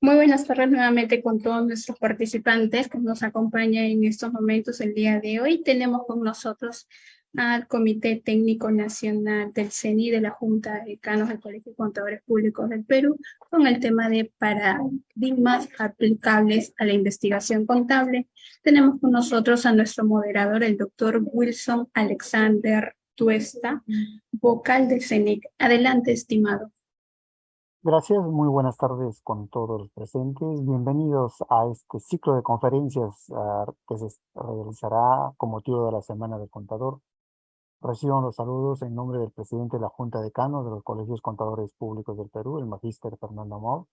Muy buenas tardes nuevamente con todos nuestros participantes que nos acompañan en estos momentos el día de hoy. Tenemos con nosotros al Comité Técnico Nacional del CENI de la Junta de Decanos del Colegio de Contadores Públicos del Perú con el tema de paradigmas aplicables a la investigación contable. Tenemos con nosotros a nuestro moderador, el doctor Wilson Alexander Tuesta, vocal del CENIC. Adelante, estimado. Gracias, muy buenas tardes con todos los presentes. Bienvenidos a este ciclo de conferencias que se realizará con motivo de la Semana del Contador. Reciban los saludos en nombre del presidente de la Junta de Decanos de los Colegios Contadores Públicos del Perú, el magíster Fernando Amor.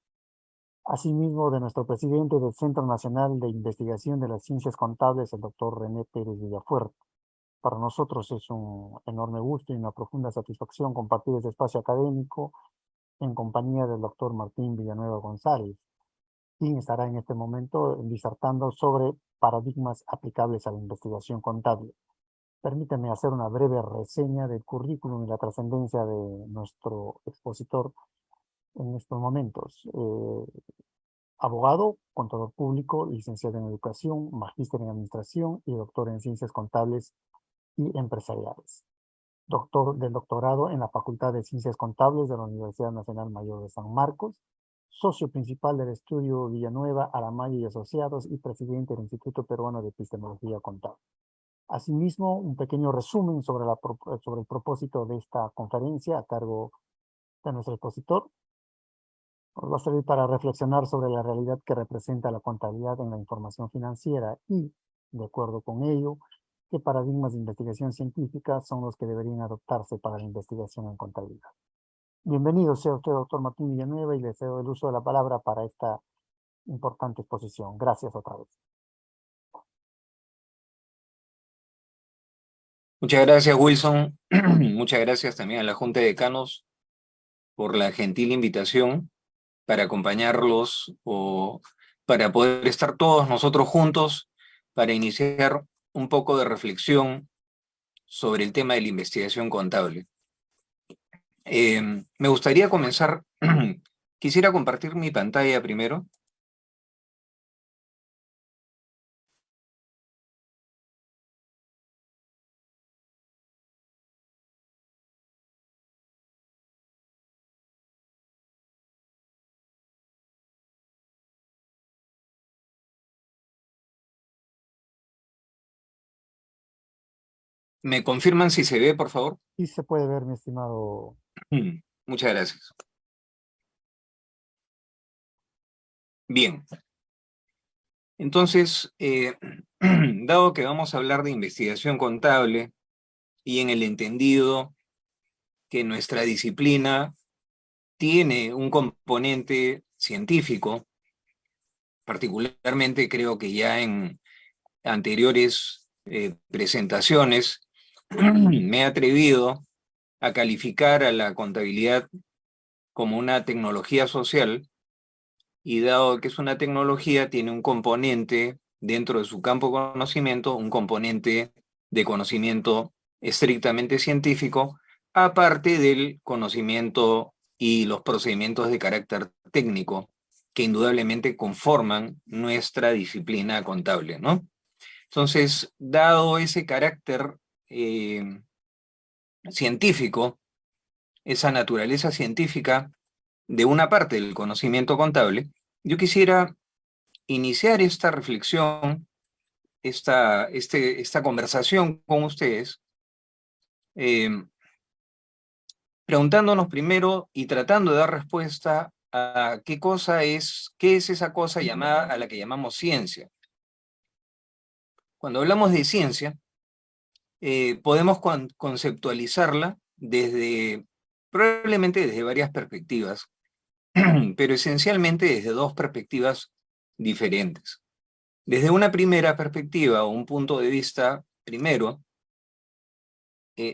Asimismo, de nuestro presidente del Centro Nacional de Investigación de las Ciencias Contables, el doctor René Pérez Villafuerte. Para nosotros es un enorme gusto y una profunda satisfacción compartir este espacio académico en compañía del doctor Martín Villanueva González, quien estará en este momento disertando sobre paradigmas aplicables a la investigación contable. Permítame hacer una breve reseña del currículum y la trascendencia de nuestro expositor en estos momentos. Abogado, contador público, licenciado en educación, magíster en administración y doctor en ciencias contables y empresariales. Doctor del doctorado en la Facultad de Ciencias Contables de la Universidad Nacional Mayor de San Marcos, socio principal del estudio Villanueva, Aramayo y Asociados y presidente del Instituto Peruano de Epistemología Contable. Asimismo, un pequeño resumen sobre el propósito de esta conferencia a cargo de nuestro expositor. Nos va a servir para reflexionar sobre la realidad que representa la contabilidad en la información financiera y, de acuerdo con ello, qué paradigmas de investigación científica son los que deberían adoptarse para la investigación en contabilidad. Bienvenido sea usted, doctor Martín Villanueva, y le cedo el uso de la palabra para esta importante exposición. Gracias otra vez. Muchas gracias, Wilson. Muchas gracias también a la Junta de Decanos por la gentil invitación para acompañarlos o para poder estar todos nosotros juntos para iniciar un poco de reflexión sobre el tema de la investigación contable. Me gustaría comenzar, quisiera compartir mi pantalla primero. ¿Me confirman si se ve, por favor? Sí se puede ver, mi estimado. Muchas gracias. Bien. Entonces, dado que vamos a hablar de investigación contable y en el entendido que nuestra disciplina tiene un componente científico, particularmente creo que ya en anteriores presentaciones me he atrevido a calificar a la contabilidad como una tecnología social, y dado que es una tecnología, tiene un componente dentro de su campo de conocimiento, un componente de conocimiento estrictamente científico, aparte del conocimiento y los procedimientos de carácter técnico que indudablemente conforman nuestra disciplina contable, ¿no? Entonces, dado ese carácter científico, esa naturaleza científica de una parte del conocimiento contable, yo quisiera iniciar esta reflexión, esta conversación con ustedes, eh, preguntándonos primero y tratando de dar respuesta a qué es esa cosa llamada, a la que llamamos ciencia. Cuando hablamos de ciencia, podemos conceptualizarla probablemente desde varias perspectivas, pero esencialmente desde dos perspectivas diferentes. Desde una primera perspectiva o un punto de vista primero,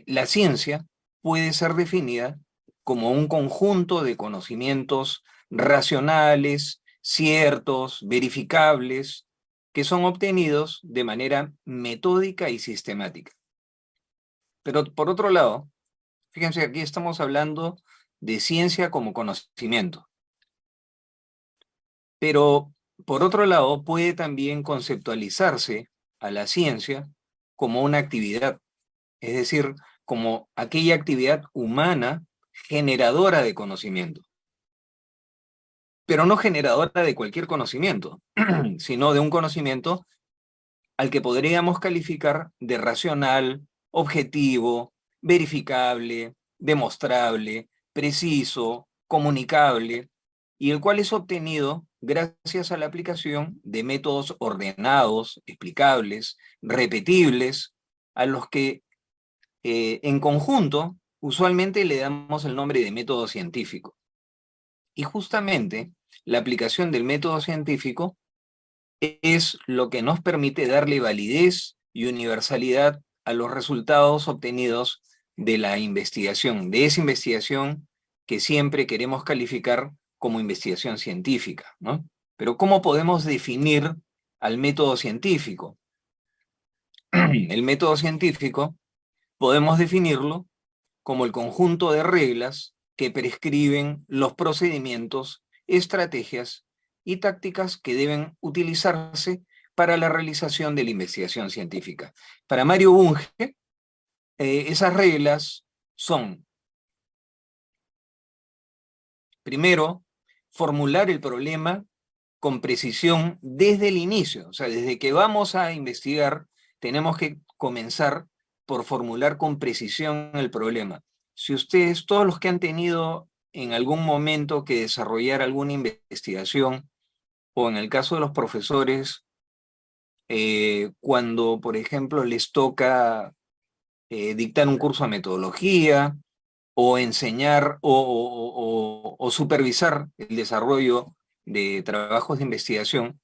la ciencia puede ser definida como un conjunto de conocimientos racionales, ciertos, verificables, que son obtenidos de manera metódica y sistemática. Pero por otro lado, fíjense, aquí estamos hablando de ciencia como conocimiento. Pero, por otro lado, puede también conceptualizarse a la ciencia como una actividad, es decir, como aquella actividad humana generadora de conocimiento, pero no generadora de cualquier conocimiento, sino de un conocimiento al que podríamos calificar de racional, objetivo, verificable, demostrable, preciso, comunicable, y el cual es obtenido gracias a la aplicación de métodos ordenados, explicables, repetibles, a los que en conjunto usualmente le damos el nombre de método científico. Y justamente la aplicación del método científico es lo que nos permite darle validez y universalidad a los resultados obtenidos de la investigación, de esa investigación que siempre queremos calificar como investigación científica, ¿no? Pero ¿cómo podemos definir al método científico? El método científico podemos definirlo como el conjunto de reglas que prescriben los procedimientos, estrategias y tácticas que deben utilizarse para la realización de la investigación científica. Para Mario Bunge, esas reglas son, primero, formular el problema con precisión desde el inicio, o sea, desde que vamos a investigar, tenemos que comenzar por formular con precisión el problema. Si ustedes, todos los que han tenido en algún momento que desarrollar alguna investigación, o en el caso de los profesores, cuando, por ejemplo, les toca dictar un curso de metodología, o enseñar o supervisar el desarrollo de trabajos de investigación,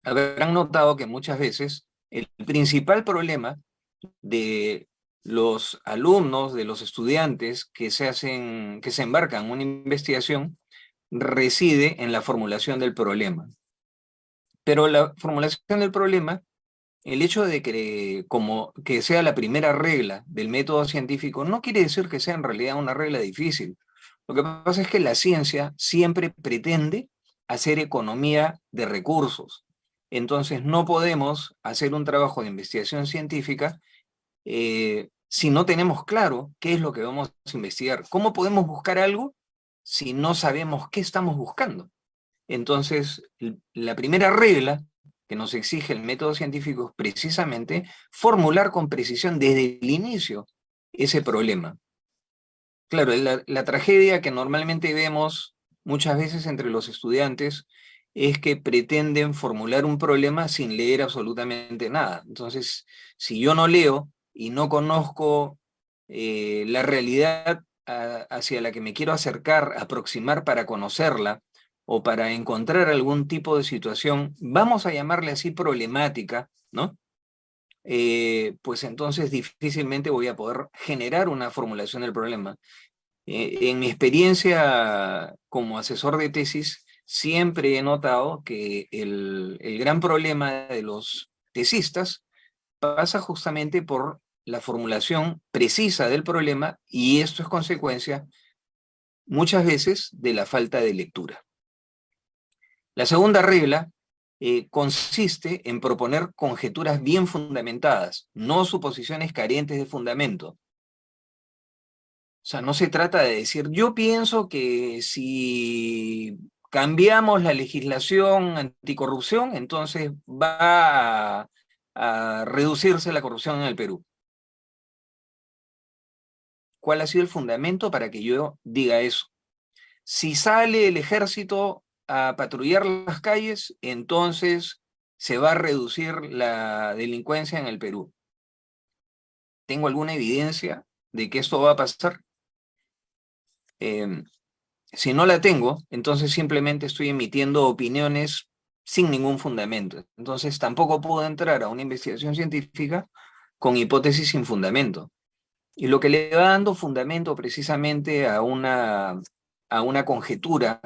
habrán notado que muchas veces el principal problema de los alumnos, de los estudiantes que se embarcan en una investigación, reside en la formulación del problema. Pero la formulación del problema, el hecho de que sea la primera regla del método científico, no quiere decir que sea en realidad una regla difícil. Lo que pasa es que la ciencia siempre pretende hacer economía de recursos. Entonces no podemos hacer un trabajo de investigación científica si no tenemos claro qué es lo que vamos a investigar. ¿Cómo podemos buscar algo si no sabemos qué estamos buscando? Entonces, la primera regla que nos exige el método científico es precisamente formular con precisión desde el inicio ese problema. Claro, la tragedia que normalmente vemos muchas veces entre los estudiantes es que pretenden formular un problema sin leer absolutamente nada. Entonces, si yo no leo y no conozco la realidad hacia la que me quiero acercar, aproximar para conocerla, o para encontrar algún tipo de situación, vamos a llamarle así problemática, ¿no? Pues entonces difícilmente voy a poder generar una formulación del problema. En mi experiencia como asesor de tesis, siempre he notado que el gran problema de los tesistas pasa justamente por la formulación precisa del problema, y esto es consecuencia muchas veces de la falta de lectura. La segunda regla consiste en proponer conjeturas bien fundamentadas, no suposiciones carentes de fundamento. O sea, no se trata de decir, yo pienso que si cambiamos la legislación anticorrupción, entonces va a reducirse la corrupción en el Perú. ¿Cuál ha sido el fundamento para que yo diga eso? Si sale el ejército a patrullar las calles, entonces se va a reducir la delincuencia en el Perú. ¿Tengo alguna evidencia de que esto va a pasar? Si no la tengo, entonces simplemente estoy emitiendo opiniones sin ningún fundamento. Entonces tampoco puedo entrar a una investigación científica con hipótesis sin fundamento. Y lo que le va dando fundamento precisamente a una conjetura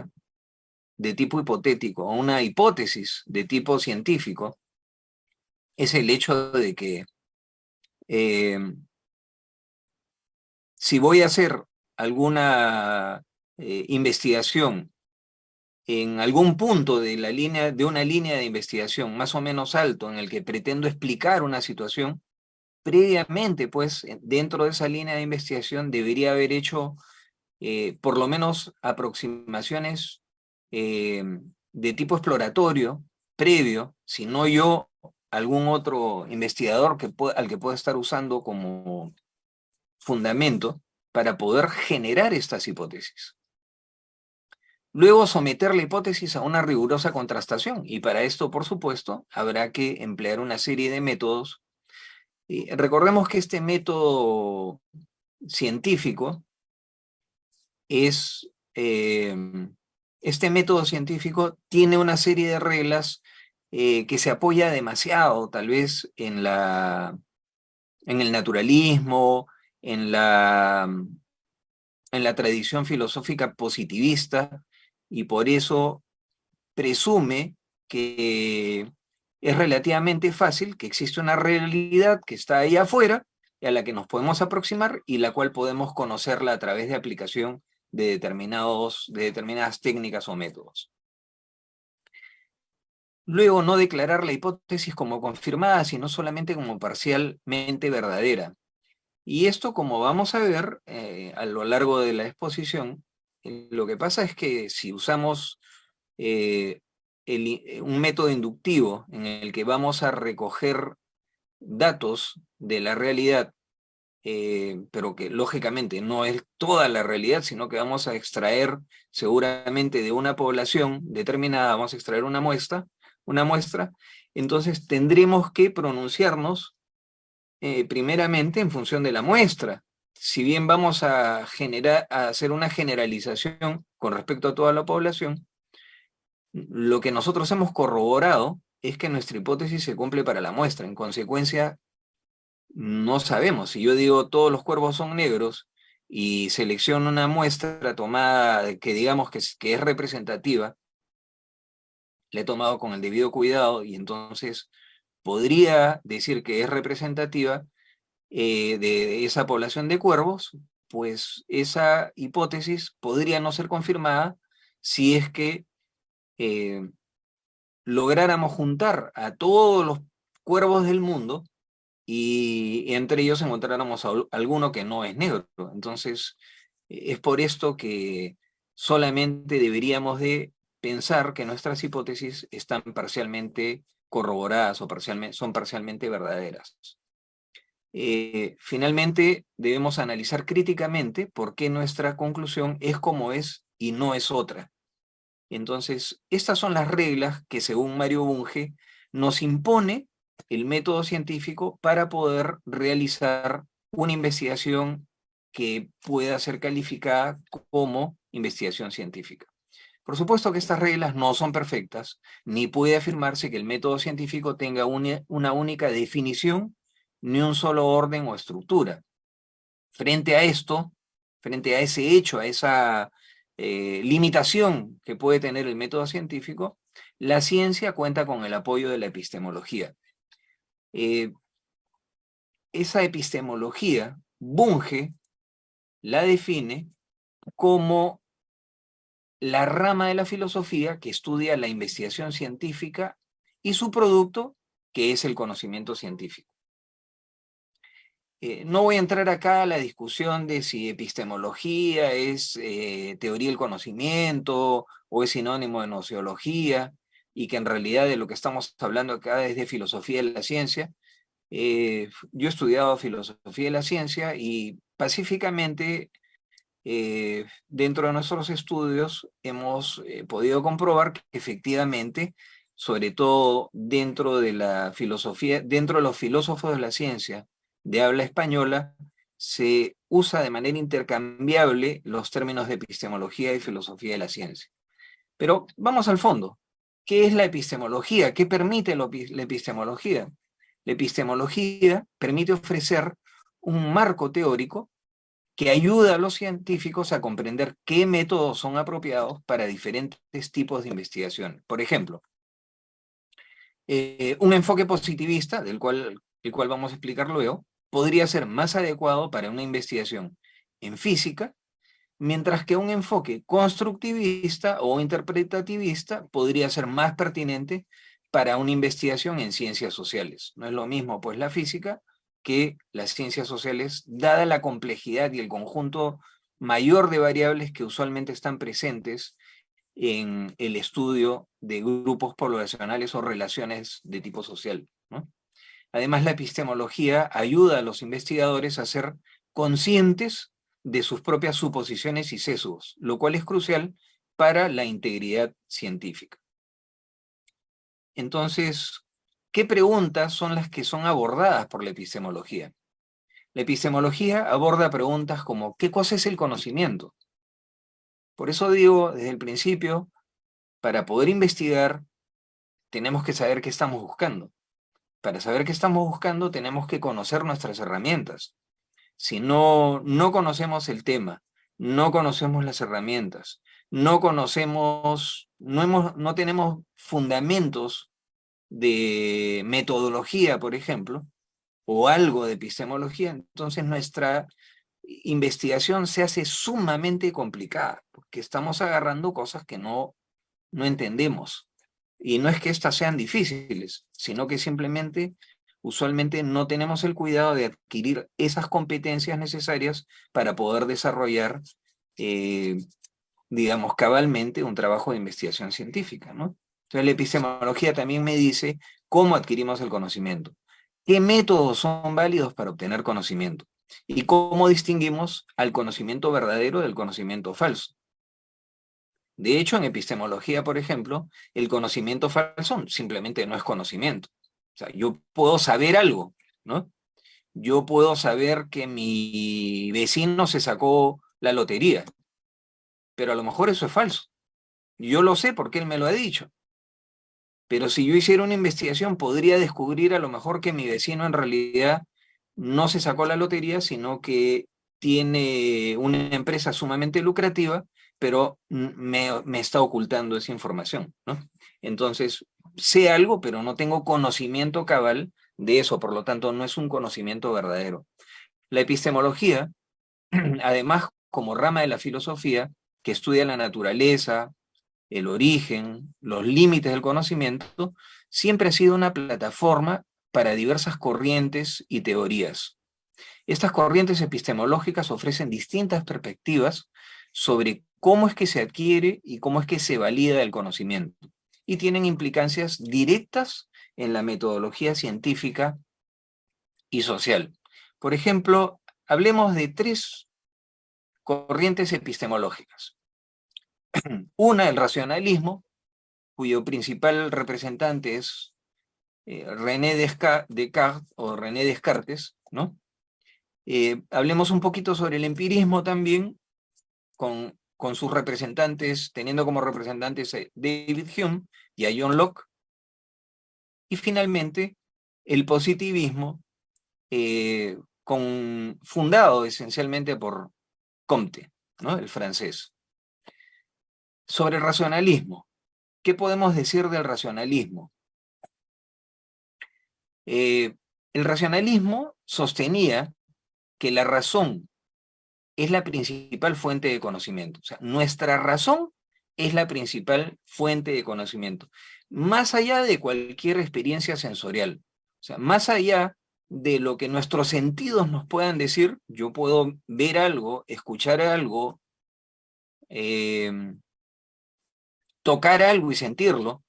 de tipo hipotético, a una hipótesis de tipo científico, es el hecho de que si voy a hacer alguna investigación en algún punto de una línea de investigación más o menos alto en el que pretendo explicar una situación, previamente, pues, dentro de esa línea de investigación debería haber hecho por lo menos aproximaciones de tipo exploratorio, previo, si no yo, algún otro investigador al que pueda estar usando como fundamento para poder generar estas hipótesis. Luego someter la hipótesis a una rigurosa contrastación, y para esto, por supuesto, habrá que emplear una serie de métodos. Recordemos que este método científico este método científico tiene una serie de reglas que se apoya demasiado, tal vez, en el naturalismo, en la tradición filosófica positivista, y por eso presume que es relativamente fácil, que existe una realidad que está ahí afuera, y a la que nos podemos aproximar, y la cual podemos conocerla a través de aplicación de determinadas técnicas o métodos. Luego, no declarar la hipótesis como confirmada, sino solamente como parcialmente verdadera. Y esto, como vamos a ver a lo largo de la exposición, lo que pasa es que si usamos un método inductivo en el que vamos a recoger datos de la realidad, pero que lógicamente no es toda la realidad, sino que vamos a extraer seguramente de una población determinada, vamos a extraer una muestra, entonces tendremos que pronunciarnos primeramente en función de la muestra. Si bien vamos a hacer una generalización con respecto a toda la población, lo que nosotros hemos corroborado es que nuestra hipótesis se cumple para la muestra. En consecuencia, no sabemos. Si yo digo todos los cuervos son negros y selecciono una muestra tomada que digamos que es representativa, la he tomado con el debido cuidado, y entonces podría decir que es representativa de esa población de cuervos, pues esa hipótesis podría no ser confirmada si es que lográramos juntar a todos los cuervos del mundo y entre ellos encontráramos alguno que no es negro. Entonces, es por esto que solamente deberíamos de pensar que nuestras hipótesis están parcialmente corroboradas o son parcialmente verdaderas. Finalmente, debemos analizar críticamente por qué nuestra conclusión es como es y no es otra. Entonces, estas son las reglas que, según Mario Bunge, nos impone el método científico para poder realizar una investigación que pueda ser calificada como investigación científica. Por supuesto que estas reglas no son perfectas, ni puede afirmarse que el método científico tenga una única definición, ni un solo orden o estructura. Frente a esto, frente a ese hecho, a esa limitación que puede tener el método científico, la ciencia cuenta con el apoyo de la epistemología. Esa epistemología, Bunge la define como la rama de la filosofía que estudia la investigación científica y su producto, que es el conocimiento científico. No voy a entrar acá a la discusión de si epistemología es teoría del conocimiento o es sinónimo de nociología, y que en realidad de lo que estamos hablando acá es de filosofía de la ciencia. Yo he estudiado filosofía de la ciencia y pacíficamente dentro de nuestros estudios hemos podido comprobar que efectivamente, sobre todo dentro de la filosofía, dentro de los filósofos de la ciencia de habla española, se usa de manera intercambiable los términos de epistemología y filosofía de la ciencia. Pero vamos al fondo. ¿Qué es la epistemología? ¿Qué permite la epistemología? La epistemología permite ofrecer un marco teórico que ayuda a los científicos a comprender qué métodos son apropiados para diferentes tipos de investigación. Por ejemplo, un enfoque positivista, el cual vamos a explicar luego, podría ser más adecuado para una investigación en física mientras que un enfoque constructivista o interpretativista podría ser más pertinente para una investigación en ciencias sociales. No es lo mismo, pues, la física que las ciencias sociales, dada la complejidad y el conjunto mayor de variables que usualmente están presentes en el estudio de grupos poblacionales o relaciones de tipo social, ¿no? Además, la epistemología ayuda a los investigadores a ser conscientes de sus propias suposiciones y sesgos, lo cual es crucial para la integridad científica. Entonces, ¿qué preguntas son las que son abordadas por la epistemología? La epistemología aborda preguntas como ¿qué cosa es el conocimiento? Por eso digo desde el principio, para poder investigar, tenemos que saber qué estamos buscando. Para saber qué estamos buscando, tenemos que conocer nuestras herramientas. Si no conocemos el tema, no conocemos las herramientas, no tenemos fundamentos de metodología, por ejemplo, o algo de epistemología, entonces nuestra investigación se hace sumamente complicada, porque estamos agarrando cosas que no entendemos. Y no es que estas sean difíciles, sino que simplemente, usualmente no tenemos el cuidado de adquirir esas competencias necesarias para poder desarrollar, digamos, cabalmente un trabajo de investigación científica, ¿no? Entonces la epistemología también me dice cómo adquirimos el conocimiento, qué métodos son válidos para obtener conocimiento, y cómo distinguimos al conocimiento verdadero del conocimiento falso. De hecho, en epistemología, por ejemplo, el conocimiento falso simplemente no es conocimiento. O sea, yo puedo saber algo, ¿no? Yo puedo saber que mi vecino se sacó la lotería, pero a lo mejor eso es falso. Yo lo sé porque él me lo ha dicho. Pero si yo hiciera una investigación, podría descubrir a lo mejor que mi vecino en realidad no se sacó la lotería, sino que tiene una empresa sumamente lucrativa, pero me está ocultando esa información, ¿no? Entonces, sé algo, pero no tengo conocimiento cabal de eso, por lo tanto, no es un conocimiento verdadero. La epistemología, además, como rama de la filosofía, que estudia la naturaleza, el origen, los límites del conocimiento, siempre ha sido una plataforma para diversas corrientes y teorías. Estas corrientes epistemológicas ofrecen distintas perspectivas sobre cómo es que se adquiere y cómo es que se valida el conocimiento, y tienen implicancias directas en la metodología científica y social. Por ejemplo, hablemos de 3 corrientes epistemológicas. Una, el racionalismo, cuyo principal representante es René Descartes o René Descartes, ¿no? Hablemos un poquito sobre el empirismo también, con sus representantes, teniendo como representantes a David Hume y a John Locke. Y finalmente, el positivismo, fundado esencialmente por Comte, ¿no? El francés. Sobre el racionalismo, ¿qué podemos decir del racionalismo? El racionalismo sostenía que la razón es la principal fuente de conocimiento. O sea, nuestra razón es la principal fuente de conocimiento, más allá de cualquier experiencia sensorial. O sea, más allá de lo que nuestros sentidos nos puedan decir, yo puedo ver algo, escuchar algo, tocar algo y sentirlo,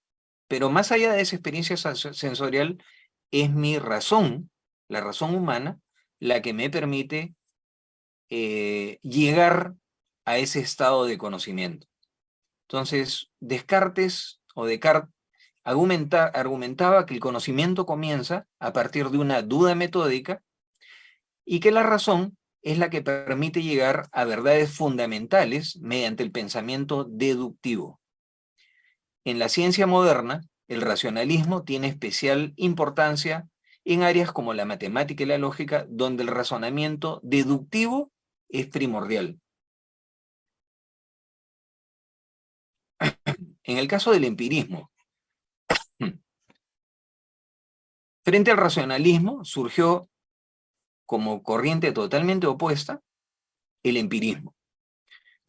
pero más allá de esa experiencia sensorial, es mi razón, la razón humana, la que me permite llegar a ese estado de conocimiento. Entonces, Descartes argumentaba que el conocimiento comienza a partir de una duda metódica y que la razón es la que permite llegar a verdades fundamentales mediante el pensamiento deductivo. En la ciencia moderna, el racionalismo tiene especial importancia en áreas como la matemática y la lógica, donde el razonamiento deductivo es primordial. En el caso del empirismo, frente al racionalismo surgió como corriente totalmente opuesta el empirismo.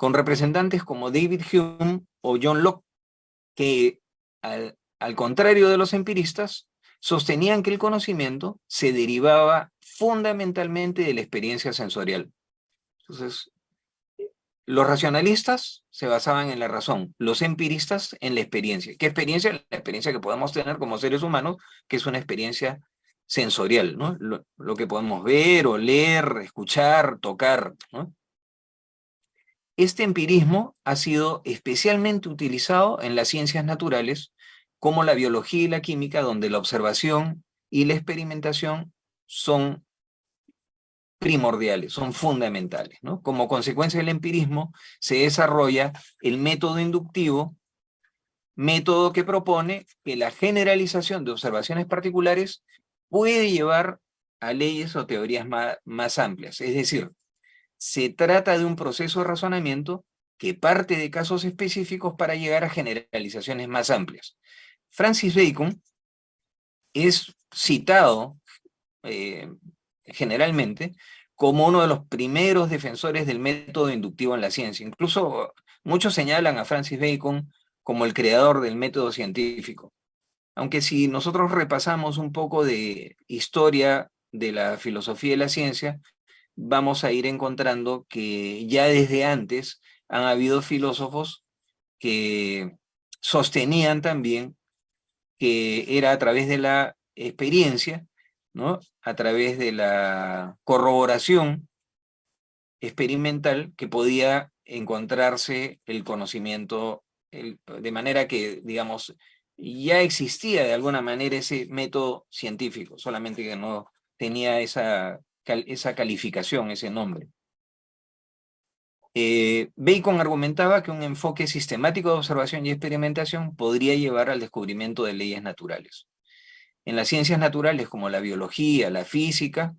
con representantes como David Hume o John Locke, que al contrario de los empiristas, sostenían que el conocimiento se derivaba fundamentalmente de la experiencia sensorial. Entonces, los racionalistas se basaban en la razón, los empiristas en la experiencia. ¿Qué experiencia? La experiencia que podemos tener como seres humanos, que es una experiencia sensorial, ¿no? Lo que podemos ver, oler, escuchar, tocar, ¿no? Este empirismo ha sido especialmente utilizado en las ciencias naturales, como la biología y la química, donde la observación y la experimentación son primordiales, son fundamentales, ¿no? Como consecuencia del empirismo se desarrolla el método inductivo, método que propone que la generalización de observaciones particulares puede llevar a leyes o teorías más amplias. Es decir, se trata de un proceso de razonamiento que parte de casos específicos para llegar a generalizaciones más amplias. Francis Bacon es citado generalmente como uno de los primeros defensores del método inductivo en la ciencia. Incluso muchos señalan a Francis Bacon como el creador del método científico. Aunque si nosotros repasamos un poco de historia de la filosofía y la ciencia, vamos a ir encontrando que ya desde antes han habido filósofos que sostenían también que era a través de la experiencia, ¿no? A través de la corroboración experimental que podía encontrarse el conocimiento, de manera que, digamos, ya existía de alguna manera ese método científico, solamente que no tenía esa calificación, ese nombre. Bacon argumentaba que un enfoque sistemático de observación y experimentación podría llevar al descubrimiento de leyes naturales. En las ciencias naturales como la biología, la física,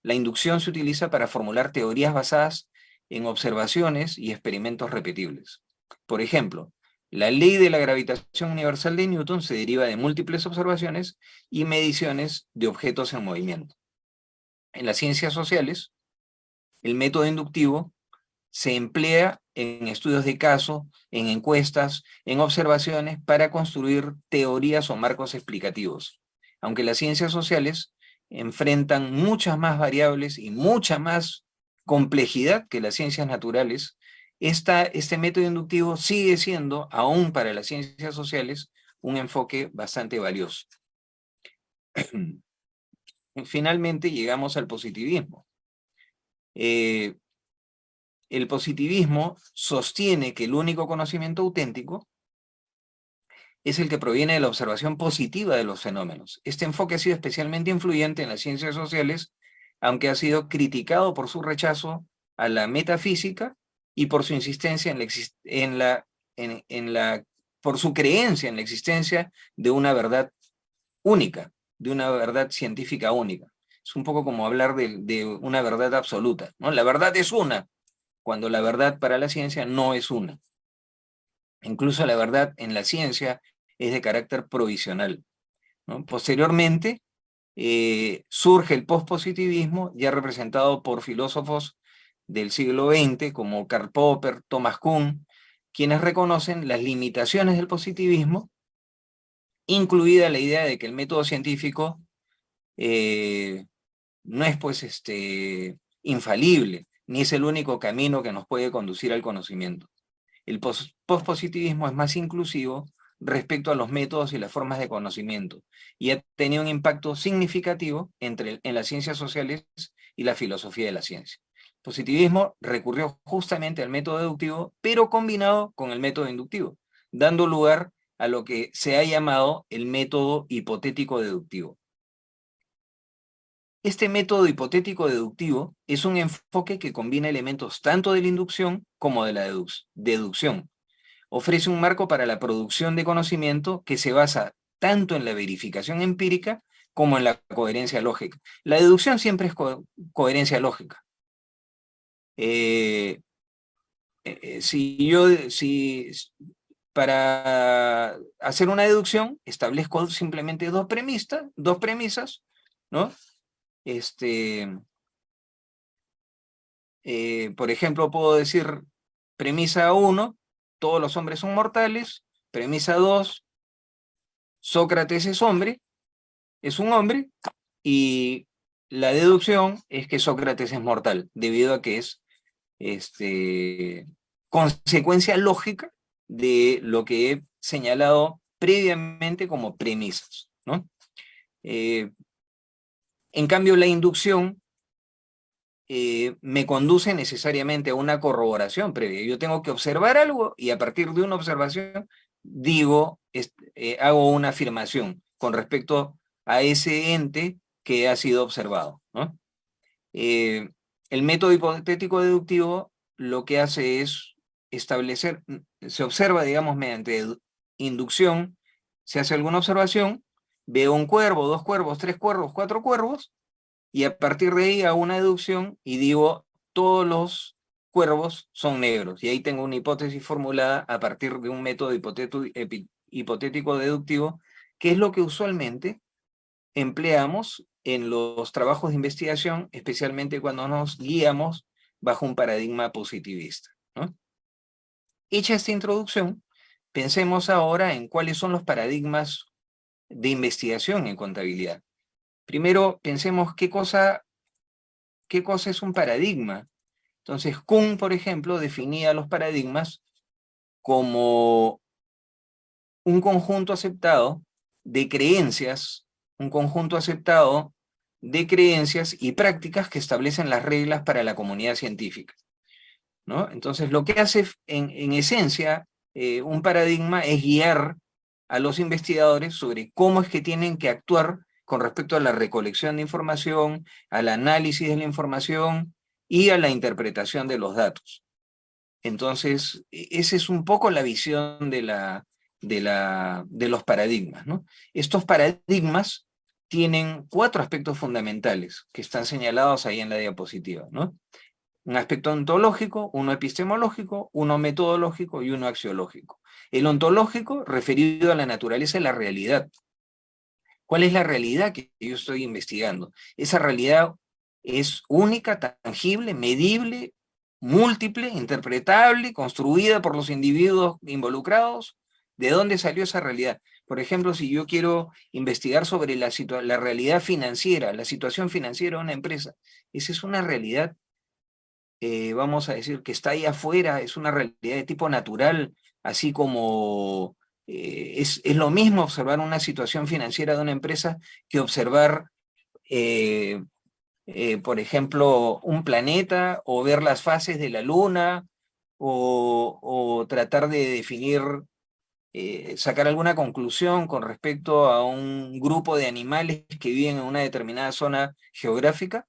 la inducción se utiliza para formular teorías basadas en observaciones y experimentos repetibles. Por ejemplo, la ley de la gravitación universal de Newton se deriva de múltiples observaciones y mediciones de objetos en movimiento. En las ciencias sociales, el método inductivo se emplea en estudios de caso, en encuestas, en observaciones para construir teorías o marcos explicativos. Aunque las ciencias sociales enfrentan muchas más variables y mucha más complejidad que las ciencias naturales, este método inductivo sigue siendo, aún para las ciencias sociales, un enfoque bastante valioso. Finalmente llegamos al positivismo. El positivismo sostiene que el único conocimiento auténtico es el que proviene de la observación positiva de los fenómenos. Este enfoque ha sido especialmente influyente en las ciencias sociales, aunque ha sido criticado por su rechazo a la metafísica y por su insistencia por su creencia en la existencia de una verdad única, de una verdad científica única. Es un poco como hablar de una verdad absoluta, ¿no? La verdad es una, cuando la verdad para la ciencia no es una. Incluso la verdad en la ciencia es de carácter provisional, ¿no? Posteriormente surge el pospositivismo, ya representado por filósofos del siglo XX como Karl Popper, Thomas Kuhn, quienes reconocen las limitaciones del positivismo, incluida la idea de que el método científico no es pues infalible, ni es el único camino que nos puede conducir al conocimiento. El pospositivismo es más inclusivo respecto a los métodos y las formas de conocimiento, y ha tenido un impacto significativo en las ciencias sociales y la filosofía de la ciencia. El positivismo recurrió justamente al método deductivo, pero combinado con el método inductivo, dando lugar a lo que se ha llamado el método hipotético deductivo. Este método hipotético deductivo es un enfoque que combina elementos tanto de la inducción como de la deducción. Ofrece un marco para la producción de conocimiento que se basa tanto en la verificación empírica como en la coherencia lógica. La deducción siempre es coherencia lógica. Para hacer una deducción establezco simplemente dos premisas, ¿no? Por ejemplo, puedo decir Premisa 1, todos los hombres son mortales. Premisa 2, Sócrates es un hombre, y la deducción es que Sócrates es mortal, debido a que es consecuencia lógica de lo que he señalado previamente como premisas, ¿no? En cambio, la inducción me conduce necesariamente a una corroboración previa. Yo tengo que observar algo y a partir de una observación digo, hago una afirmación con respecto a ese ente que ha sido observado, ¿no? El método hipotético deductivo lo que hace es establecer, se observa, digamos, mediante inducción, se hace alguna observación, veo un cuervo, 2 cuervos, 3 cuervos, 4 cuervos, y a partir de ahí hago una deducción y digo, todos los cuervos son negros. Y ahí tengo una hipótesis formulada a partir de un método hipotético deductivo, que es lo que usualmente empleamos en los trabajos de investigación, especialmente cuando nos guiamos bajo un paradigma positivista, ¿no? Hecha esta introducción, pensemos ahora en cuáles son los paradigmas de investigación en contabilidad. Primero, pensemos qué cosa es un paradigma. Entonces, Kuhn, por ejemplo, definía los paradigmas como un conjunto aceptado de creencias, y prácticas que establecen las reglas para la comunidad científica, ¿no? Entonces, lo que hace en esencia un paradigma es guiar a los investigadores sobre cómo es que tienen que actuar con respecto a la recolección de información, al análisis de la información y a la interpretación de los datos. Entonces, esa es un poco la visión de los paradigmas, ¿no? Estos paradigmas tienen 4 aspectos fundamentales que están señalados ahí en la diapositiva, ¿no? Un aspecto ontológico, uno epistemológico, uno metodológico y uno axiológico. El ontológico, referido a la naturaleza de la realidad. ¿Cuál es la realidad que yo estoy investigando? Esa realidad es única, tangible, medible, múltiple, interpretable, construida por los individuos involucrados. ¿De dónde salió esa realidad? Por ejemplo, si yo quiero investigar sobre la realidad financiera, la situación financiera de una empresa, esa es una realidad, vamos a decir, que está ahí afuera, es una realidad de tipo natural, así como es lo mismo observar una situación financiera de una empresa que observar, por ejemplo, un planeta, o ver las fases de la luna, o tratar de definir, sacar alguna conclusión con respecto a un grupo de animales que viven en una determinada zona geográfica.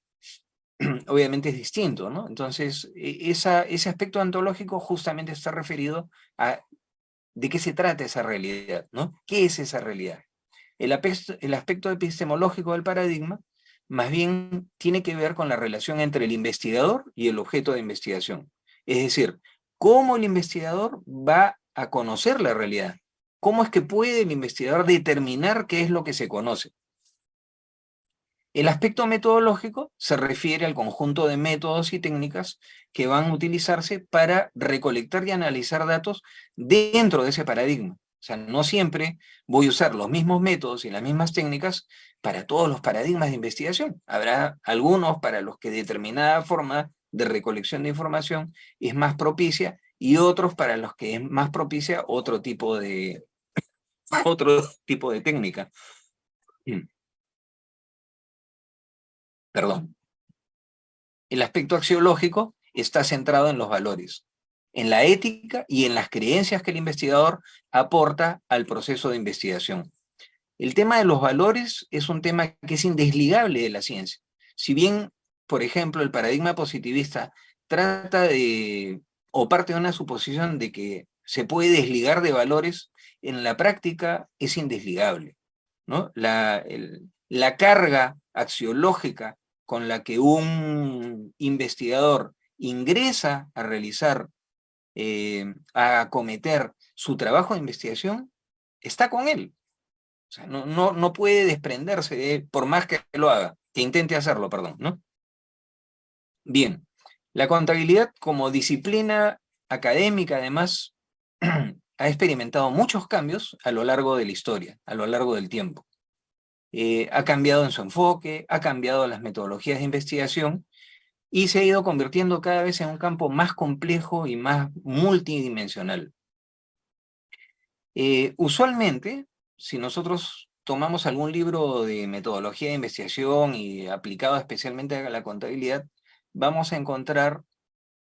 Obviamente es distinto, ¿no? Entonces, ese aspecto ontológico justamente está referido a de qué se trata esa realidad, ¿no? ¿Qué es esa realidad? El aspecto epistemológico del paradigma más bien tiene que ver con la relación entre el investigador y el objeto de investigación. Es decir, cómo el investigador va a conocer la realidad. ¿Cómo es que puede el investigador determinar qué es lo que se conoce? El aspecto metodológico se refiere al conjunto de métodos y técnicas que van a utilizarse para recolectar y analizar datos dentro de ese paradigma. O sea, no siempre voy a usar los mismos métodos y las mismas técnicas para todos los paradigmas de investigación. Habrá algunos para los que determinada forma de recolección de información es más propicia, y otros para los que es más propicia otro tipo de técnica. Perdón. El aspecto axiológico está centrado en los valores, en la ética y en las creencias que el investigador aporta al proceso de investigación. El tema de los valores es un tema que es indesligable de la ciencia. Si bien, por ejemplo, el paradigma positivista trata de, o parte de una suposición de que se puede desligar de valores, en la práctica es indesligable, ¿no? La carga axiológica con la que un investigador ingresa a realizar, a acometer su trabajo de investigación, está con él. O sea, no puede desprenderse de él, por más que lo haga, que intente hacerlo, perdón, ¿no? Bien, la contabilidad como disciplina académica, además, ha experimentado muchos cambios a lo largo de la historia, a lo largo del tiempo. Ha cambiado en su enfoque, ha cambiado las metodologías de investigación y se ha ido convirtiendo cada vez en un campo más complejo y más multidimensional. Usualmente, si nosotros tomamos algún libro de metodología de investigación y aplicado especialmente a la contabilidad, vamos a encontrar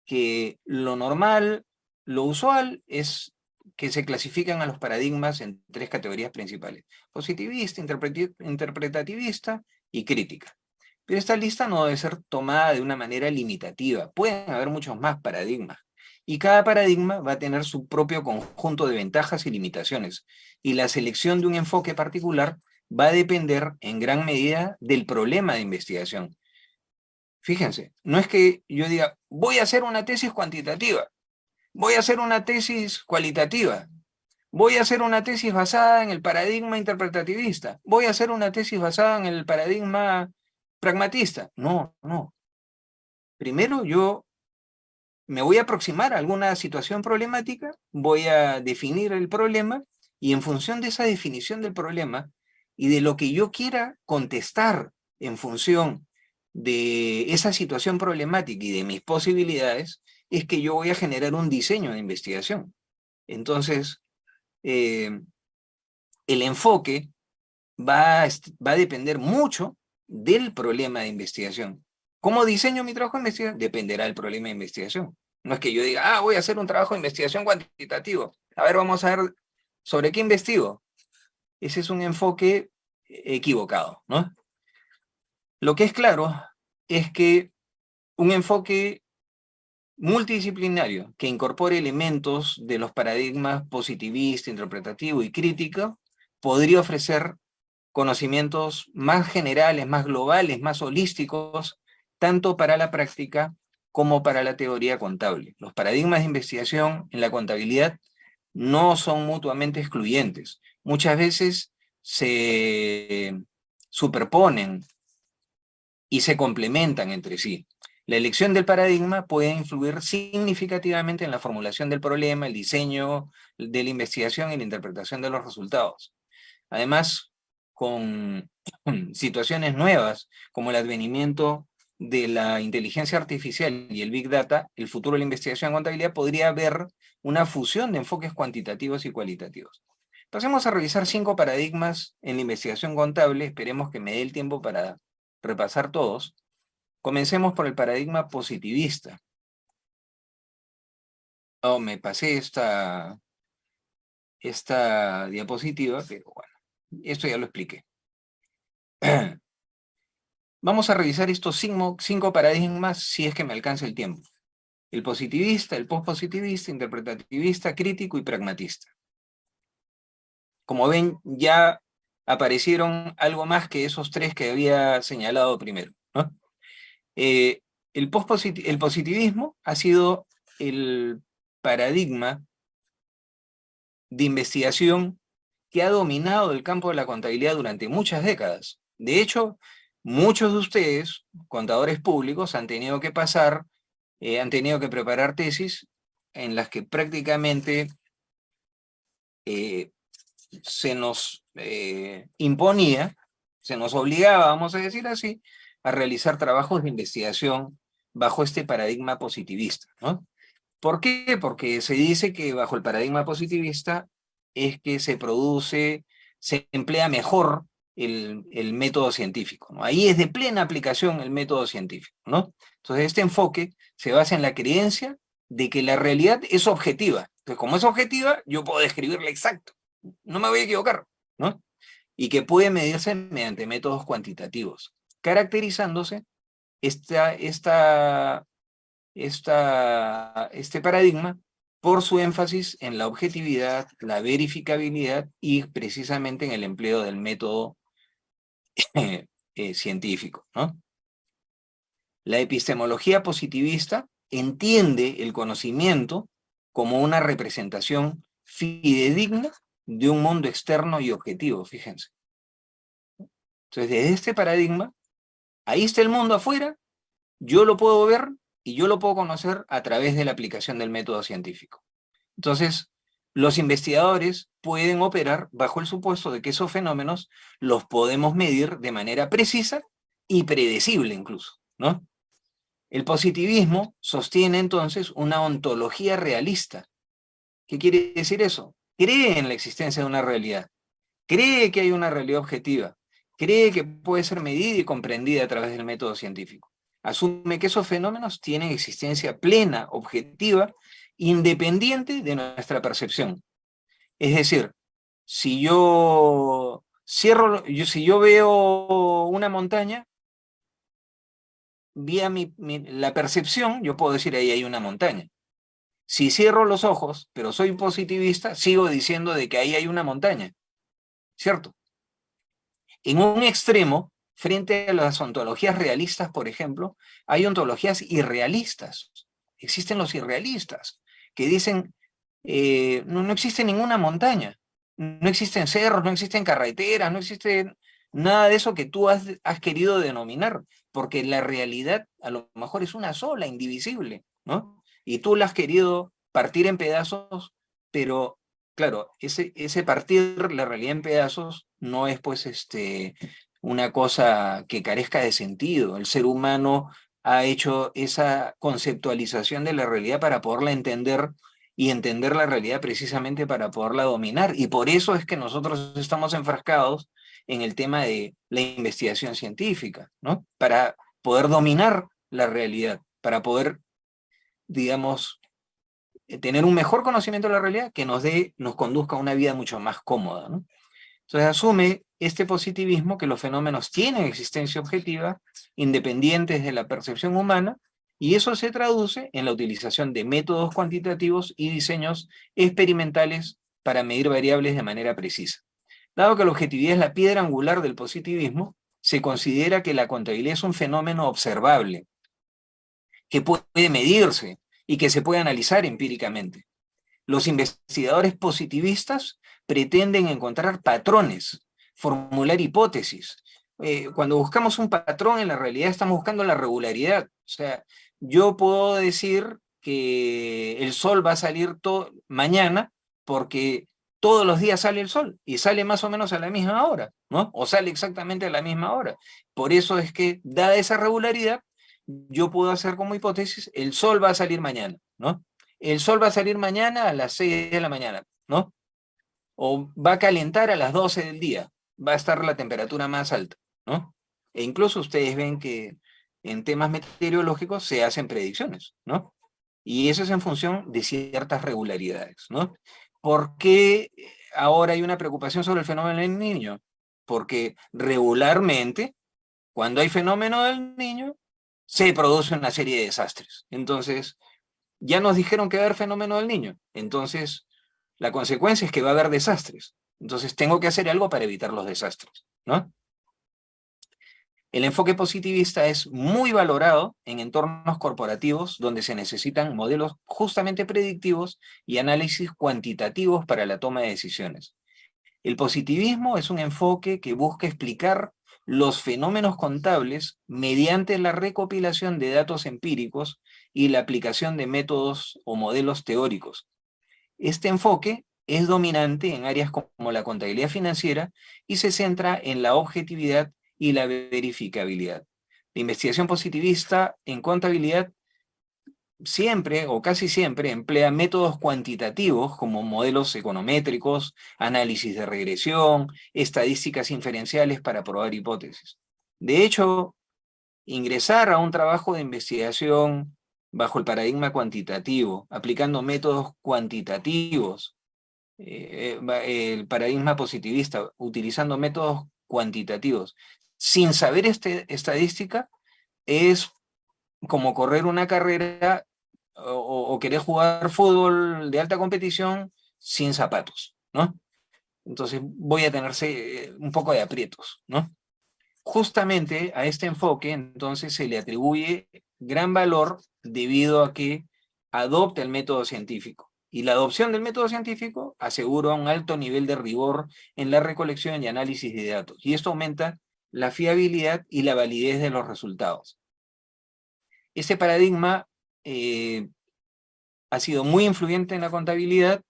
que lo normal, lo usual es que se clasifican a los paradigmas en 3 categorías principales: positivista, interpretativista y crítica. Pero esta lista no debe ser tomada de una manera limitativa. Pueden haber muchos más paradigmas. Y cada paradigma va a tener su propio conjunto de ventajas y limitaciones. Y la selección de un enfoque particular va a depender en gran medida del problema de investigación. Fíjense, no es que yo diga, voy a hacer una tesis cuantitativa, voy a hacer una tesis cualitativa, voy a hacer una tesis basada en el paradigma interpretativista, voy a hacer una tesis basada en el paradigma pragmatista. No, no. Primero yo me voy a aproximar a alguna situación problemática, voy a definir el problema, y en función de esa definición del problema y de lo que yo quiera contestar en función de esa situación problemática y de mis posibilidades, es que yo voy a generar un diseño de investigación. Entonces, el enfoque va a depender mucho del problema de investigación. ¿Cómo diseño mi trabajo de investigación? Dependerá del problema de investigación. No es que yo diga, voy a hacer un trabajo de investigación cuantitativo. A ver, vamos a ver sobre qué investigo. Ese es un enfoque equivocado, ¿no? Lo que es claro es que un enfoque multidisciplinario que incorpore elementos de los paradigmas positivista, interpretativo y crítico podría ofrecer conocimientos más generales, más globales, más holísticos, tanto para la práctica como para la teoría contable. Los paradigmas de investigación en la contabilidad no son mutuamente excluyentes. Muchas veces se superponen y se complementan entre sí. La elección del paradigma puede influir significativamente en la formulación del problema, el diseño de la investigación y la interpretación de los resultados. Además, con situaciones nuevas como el advenimiento de la inteligencia artificial y el Big Data, el futuro de la investigación en contabilidad podría haber una fusión de enfoques cuantitativos y cualitativos. Pasemos a revisar 5 paradigmas en la investigación contable. Esperemos que me dé el tiempo para repasar todos. Comencemos por el paradigma positivista. Me pasé esta diapositiva, pero bueno, esto ya lo expliqué. Vamos a revisar estos 5 paradigmas si es que me alcanza el tiempo. El positivista, el postpositivista, interpretativista, crítico y pragmatista. Como ven, ya aparecieron algo más que esos 3 que había señalado primero, ¿no? El positivismo ha sido el paradigma de investigación que ha dominado el campo de la contabilidad durante muchas décadas. De hecho, muchos de ustedes, contadores públicos, han tenido que preparar tesis en las que prácticamente se nos imponía, se nos obligaba, vamos a decir así, a realizar trabajos de investigación bajo este paradigma positivista, ¿no? ¿Por qué? Porque se dice que bajo el paradigma positivista es que se emplea mejor el método científico, ¿no? Ahí es de plena aplicación el método científico, ¿no? Entonces este enfoque se basa en la creencia de que la realidad es objetiva. Entonces, como es objetiva, yo puedo describirla exacto, no me voy a equivocar, ¿no? Y que puede medirse mediante métodos cuantitativos, caracterizándose este paradigma por su énfasis en la objetividad, la verificabilidad y precisamente en el empleo del método científico, ¿no? La epistemología positivista entiende el conocimiento como una representación fidedigna de un mundo externo y objetivo, fíjense. Entonces, desde este paradigma, ahí está el mundo afuera, yo lo puedo ver y yo lo puedo conocer a través de la aplicación del método científico. Entonces, los investigadores pueden operar bajo el supuesto de que esos fenómenos los podemos medir de manera precisa y predecible incluso, ¿no? El positivismo sostiene entonces una ontología realista. ¿Qué quiere decir eso? Cree en la existencia de una realidad, cree que hay una realidad objetiva, cree que puede ser medida y comprendida a través del método científico. Asume que esos fenómenos tienen existencia plena, objetiva, independiente de nuestra percepción. Es decir, si yo si yo veo una montaña, vía la percepción, yo puedo decir ahí hay una montaña. Si cierro los ojos, pero soy positivista, sigo diciendo de que ahí hay una montaña, ¿cierto? En un extremo, frente a las ontologías realistas, por ejemplo, hay ontologías irrealistas. Existen los irrealistas, que dicen, no existe ninguna montaña, no existen cerros, no existen carreteras, no existe nada de eso que tú has querido denominar, porque la realidad a lo mejor es una sola, indivisible, ¿no? Y tú la has querido partir en pedazos, pero claro, ese partir la realidad en pedazos no es pues una cosa que carezca de sentido. El ser humano ha hecho esa conceptualización de la realidad para poderla entender y entender la realidad precisamente para poderla dominar. Y por eso es que nosotros estamos enfrascados en el tema de la investigación científica, ¿no? Para poder dominar la realidad, para poder, digamos, tener un mejor conocimiento de la realidad que nos conduzca a una vida mucho más cómoda, ¿no? Entonces asume este positivismo que los fenómenos tienen existencia objetiva, independientes de la percepción humana, y eso se traduce en la utilización de métodos cuantitativos y diseños experimentales para medir variables de manera precisa. Dado que la objetividad es la piedra angular del positivismo, se considera que la contabilidad es un fenómeno observable, que puede medirse y que se puede analizar empíricamente. Los investigadores positivistas pretenden encontrar patrones, formular hipótesis. Cuando buscamos un patrón en la realidad estamos buscando la regularidad. O sea, yo puedo decir que el sol va a salir mañana porque todos los días sale el sol y sale más o menos a la misma hora, ¿no? O sale exactamente a la misma hora. Por eso es que, dada esa regularidad, yo puedo hacer como hipótesis, el sol va a salir mañana, ¿no? El sol va a salir mañana a las 6 de la mañana, ¿no? O va a calentar a las 12 del día, va a estar la temperatura más alta, ¿no? E incluso ustedes ven que en temas meteorológicos se hacen predicciones, ¿no? Y eso es en función de ciertas regularidades, ¿no? ¿Por qué ahora hay una preocupación sobre el fenómeno del niño? Porque regularmente, cuando hay fenómeno del niño, se produce una serie de desastres. Entonces, ya nos dijeron que va a haber fenómeno del niño. Entonces, la consecuencia es que va a haber desastres. Entonces, tengo que hacer algo para evitar los desastres, ¿no? El enfoque positivista es muy valorado en entornos corporativos donde se necesitan modelos justamente predictivos y análisis cuantitativos para la toma de decisiones. El positivismo es un enfoque que busca explicar los fenómenos contables mediante la recopilación de datos empíricos y la aplicación de métodos o modelos teóricos. Este enfoque es dominante en áreas como la contabilidad financiera y se centra en la objetividad y la verificabilidad. La investigación positivista en contabilidad siempre o casi siempre emplea métodos cuantitativos como modelos econométricos, análisis de regresión, estadísticas inferenciales para probar hipótesis. De hecho, ingresar a un trabajo de investigación bajo el paradigma cuantitativo, aplicando métodos cuantitativos, el paradigma positivista, utilizando métodos cuantitativos, sin saber estadística, es como correr una carrera o querer jugar fútbol de alta competición sin zapatos, ¿no? Entonces voy a tener un poco de aprietos, ¿no? Justamente a este enfoque entonces se le atribuye gran valor debido a que adopta el método científico. Y la adopción del método científico asegura un alto nivel de rigor en la recolección y análisis de datos. Y esto aumenta la fiabilidad y la validez de los resultados. Este paradigma ha sido muy influyente en la contabilidad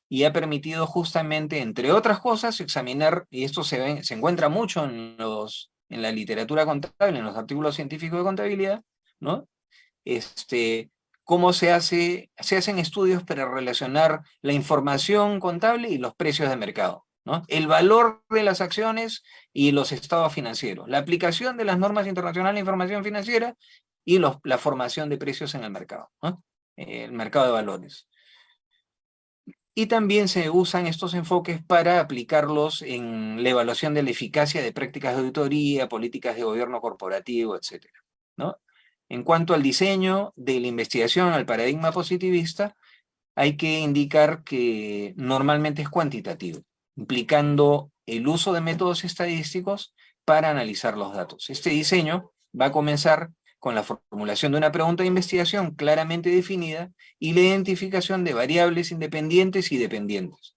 y ha permitido justamente, entre otras cosas, examinar, y esto se encuentra mucho en la literatura contable, en los artículos científicos de contabilidad, ¿no? Cómo se hacen estudios para relacionar la información contable y los precios de mercado, ¿no? El valor de las acciones y los estados financieros, la aplicación de las normas internacionales de información financiera y la formación de precios en el mercado, ¿no? El mercado de valores. Y también se usan estos enfoques para aplicarlos en la evaluación de la eficacia de prácticas de auditoría, políticas de gobierno corporativo, etc., ¿no? En cuanto al diseño de la investigación, al paradigma positivista, hay que indicar que normalmente es cuantitativo, implicando el uso de métodos estadísticos para analizar los datos. Este diseño va a comenzar con la formulación de una pregunta de investigación claramente definida y la identificación de variables independientes y dependientes.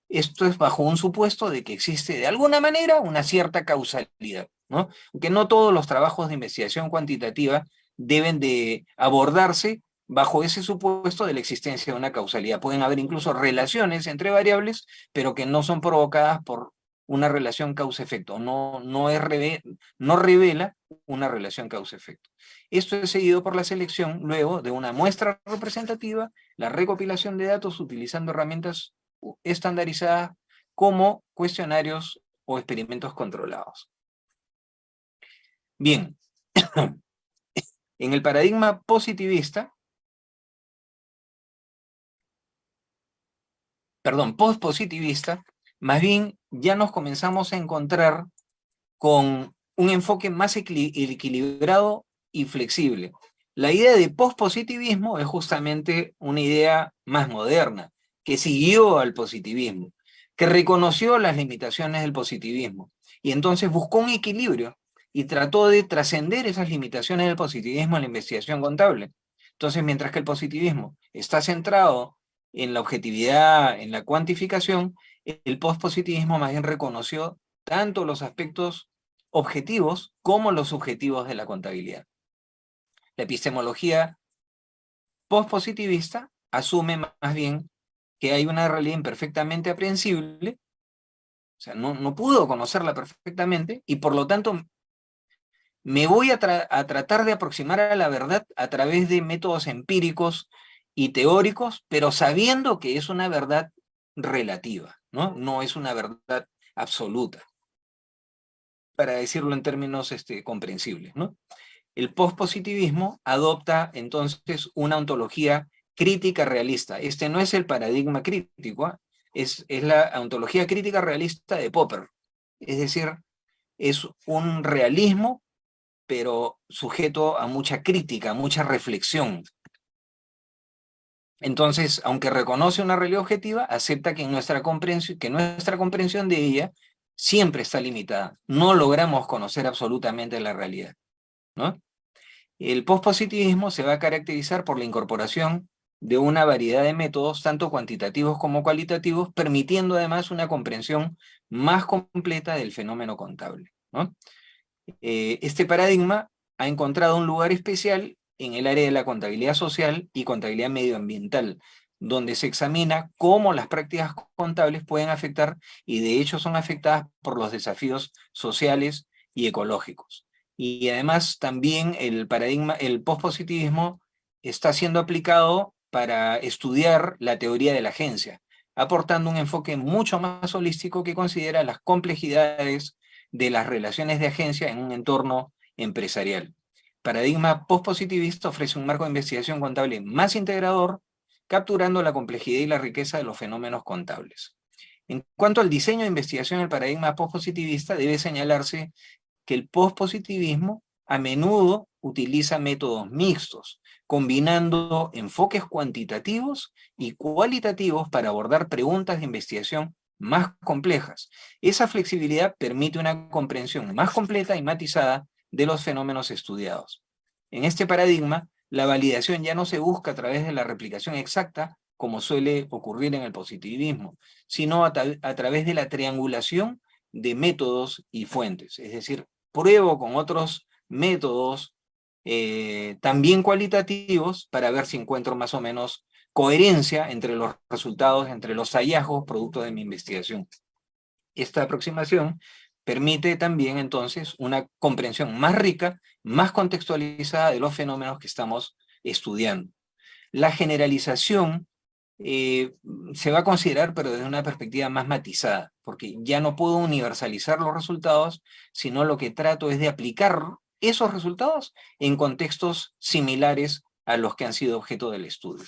Esto es bajo un supuesto de que existe de alguna manera una cierta causalidad, ¿no? Aunque no todos los trabajos de investigación cuantitativa deben de abordarse bajo ese supuesto de la existencia de una causalidad. Pueden haber incluso relaciones entre variables, pero que no son provocadas por una relación causa-efecto, no revela una relación causa-efecto. Esto es seguido por la selección luego de una muestra representativa, la recopilación de datos utilizando herramientas estandarizadas como cuestionarios o experimentos controlados. Bien, en el paradigma positivista, post-positivista, más bien ya nos comenzamos a encontrar con un enfoque más equilibrado y flexible. La idea de post-positivismo es justamente una idea más moderna, que siguió al positivismo, que reconoció las limitaciones del positivismo, y entonces buscó un equilibrio y trató de trascender esas limitaciones del positivismo en la investigación contable. Entonces, mientras que el positivismo está centrado en la objetividad, en la cuantificación, el postpositivismo más bien reconoció tanto los aspectos objetivos como los subjetivos de la contabilidad. La epistemología postpositivista asume más bien que hay una realidad imperfectamente aprehensible, o sea, no pudo conocerla perfectamente, y por lo tanto me voy a tratar de aproximar a la verdad a través de métodos empíricos y teóricos, pero sabiendo que es una verdad relativa, ¿no? No es una verdad absoluta, para decirlo en términos comprensibles, ¿no? El postpositivismo adopta entonces una ontología crítica realista. Este no es el paradigma crítico, es la ontología crítica realista de Popper. Es decir, es un realismo, pero sujeto a mucha crítica, a mucha reflexión. Entonces, aunque reconoce una realidad objetiva, acepta que nuestra comprensión de ella siempre está limitada. No logramos conocer absolutamente la realidad, ¿no? El postpositivismo se va a caracterizar por la incorporación de una variedad de métodos, tanto cuantitativos como cualitativos, permitiendo además una comprensión más completa del fenómeno contable, ¿no? Este paradigma ha encontrado un lugar especial en el área de la contabilidad social y contabilidad medioambiental, donde se examina cómo las prácticas contables pueden afectar, y de hecho son afectadas por los desafíos sociales y ecológicos. Y además también el postpositivismo está siendo aplicado para estudiar la teoría de la agencia, aportando un enfoque mucho más holístico que considera las complejidades de las relaciones de agencia en un entorno empresarial. Paradigma postpositivista ofrece un marco de investigación contable más integrador, capturando la complejidad y la riqueza de los fenómenos contables. En cuanto al diseño de investigación del paradigma postpositivista, debe señalarse que el postpositivismo a menudo utiliza métodos mixtos, combinando enfoques cuantitativos y cualitativos para abordar preguntas de investigación más complejas. Esa flexibilidad permite una comprensión más completa y matizada de los fenómenos estudiados. En este paradigma, la validación ya no se busca a través de la replicación exacta, como suele ocurrir en el positivismo, sino a través de la triangulación de métodos y fuentes. Es decir, pruebo con otros métodos también cualitativos, para ver si encuentro más o menos coherencia entre los resultados, entre los hallazgos producto de mi investigación. Esta aproximación permite también entonces una comprensión más rica, más contextualizada de los fenómenos que estamos estudiando. La generalización se va a considerar, pero desde una perspectiva más matizada, porque ya no puedo universalizar los resultados, sino lo que trato es de aplicar esos resultados en contextos similares a los que han sido objeto del estudio.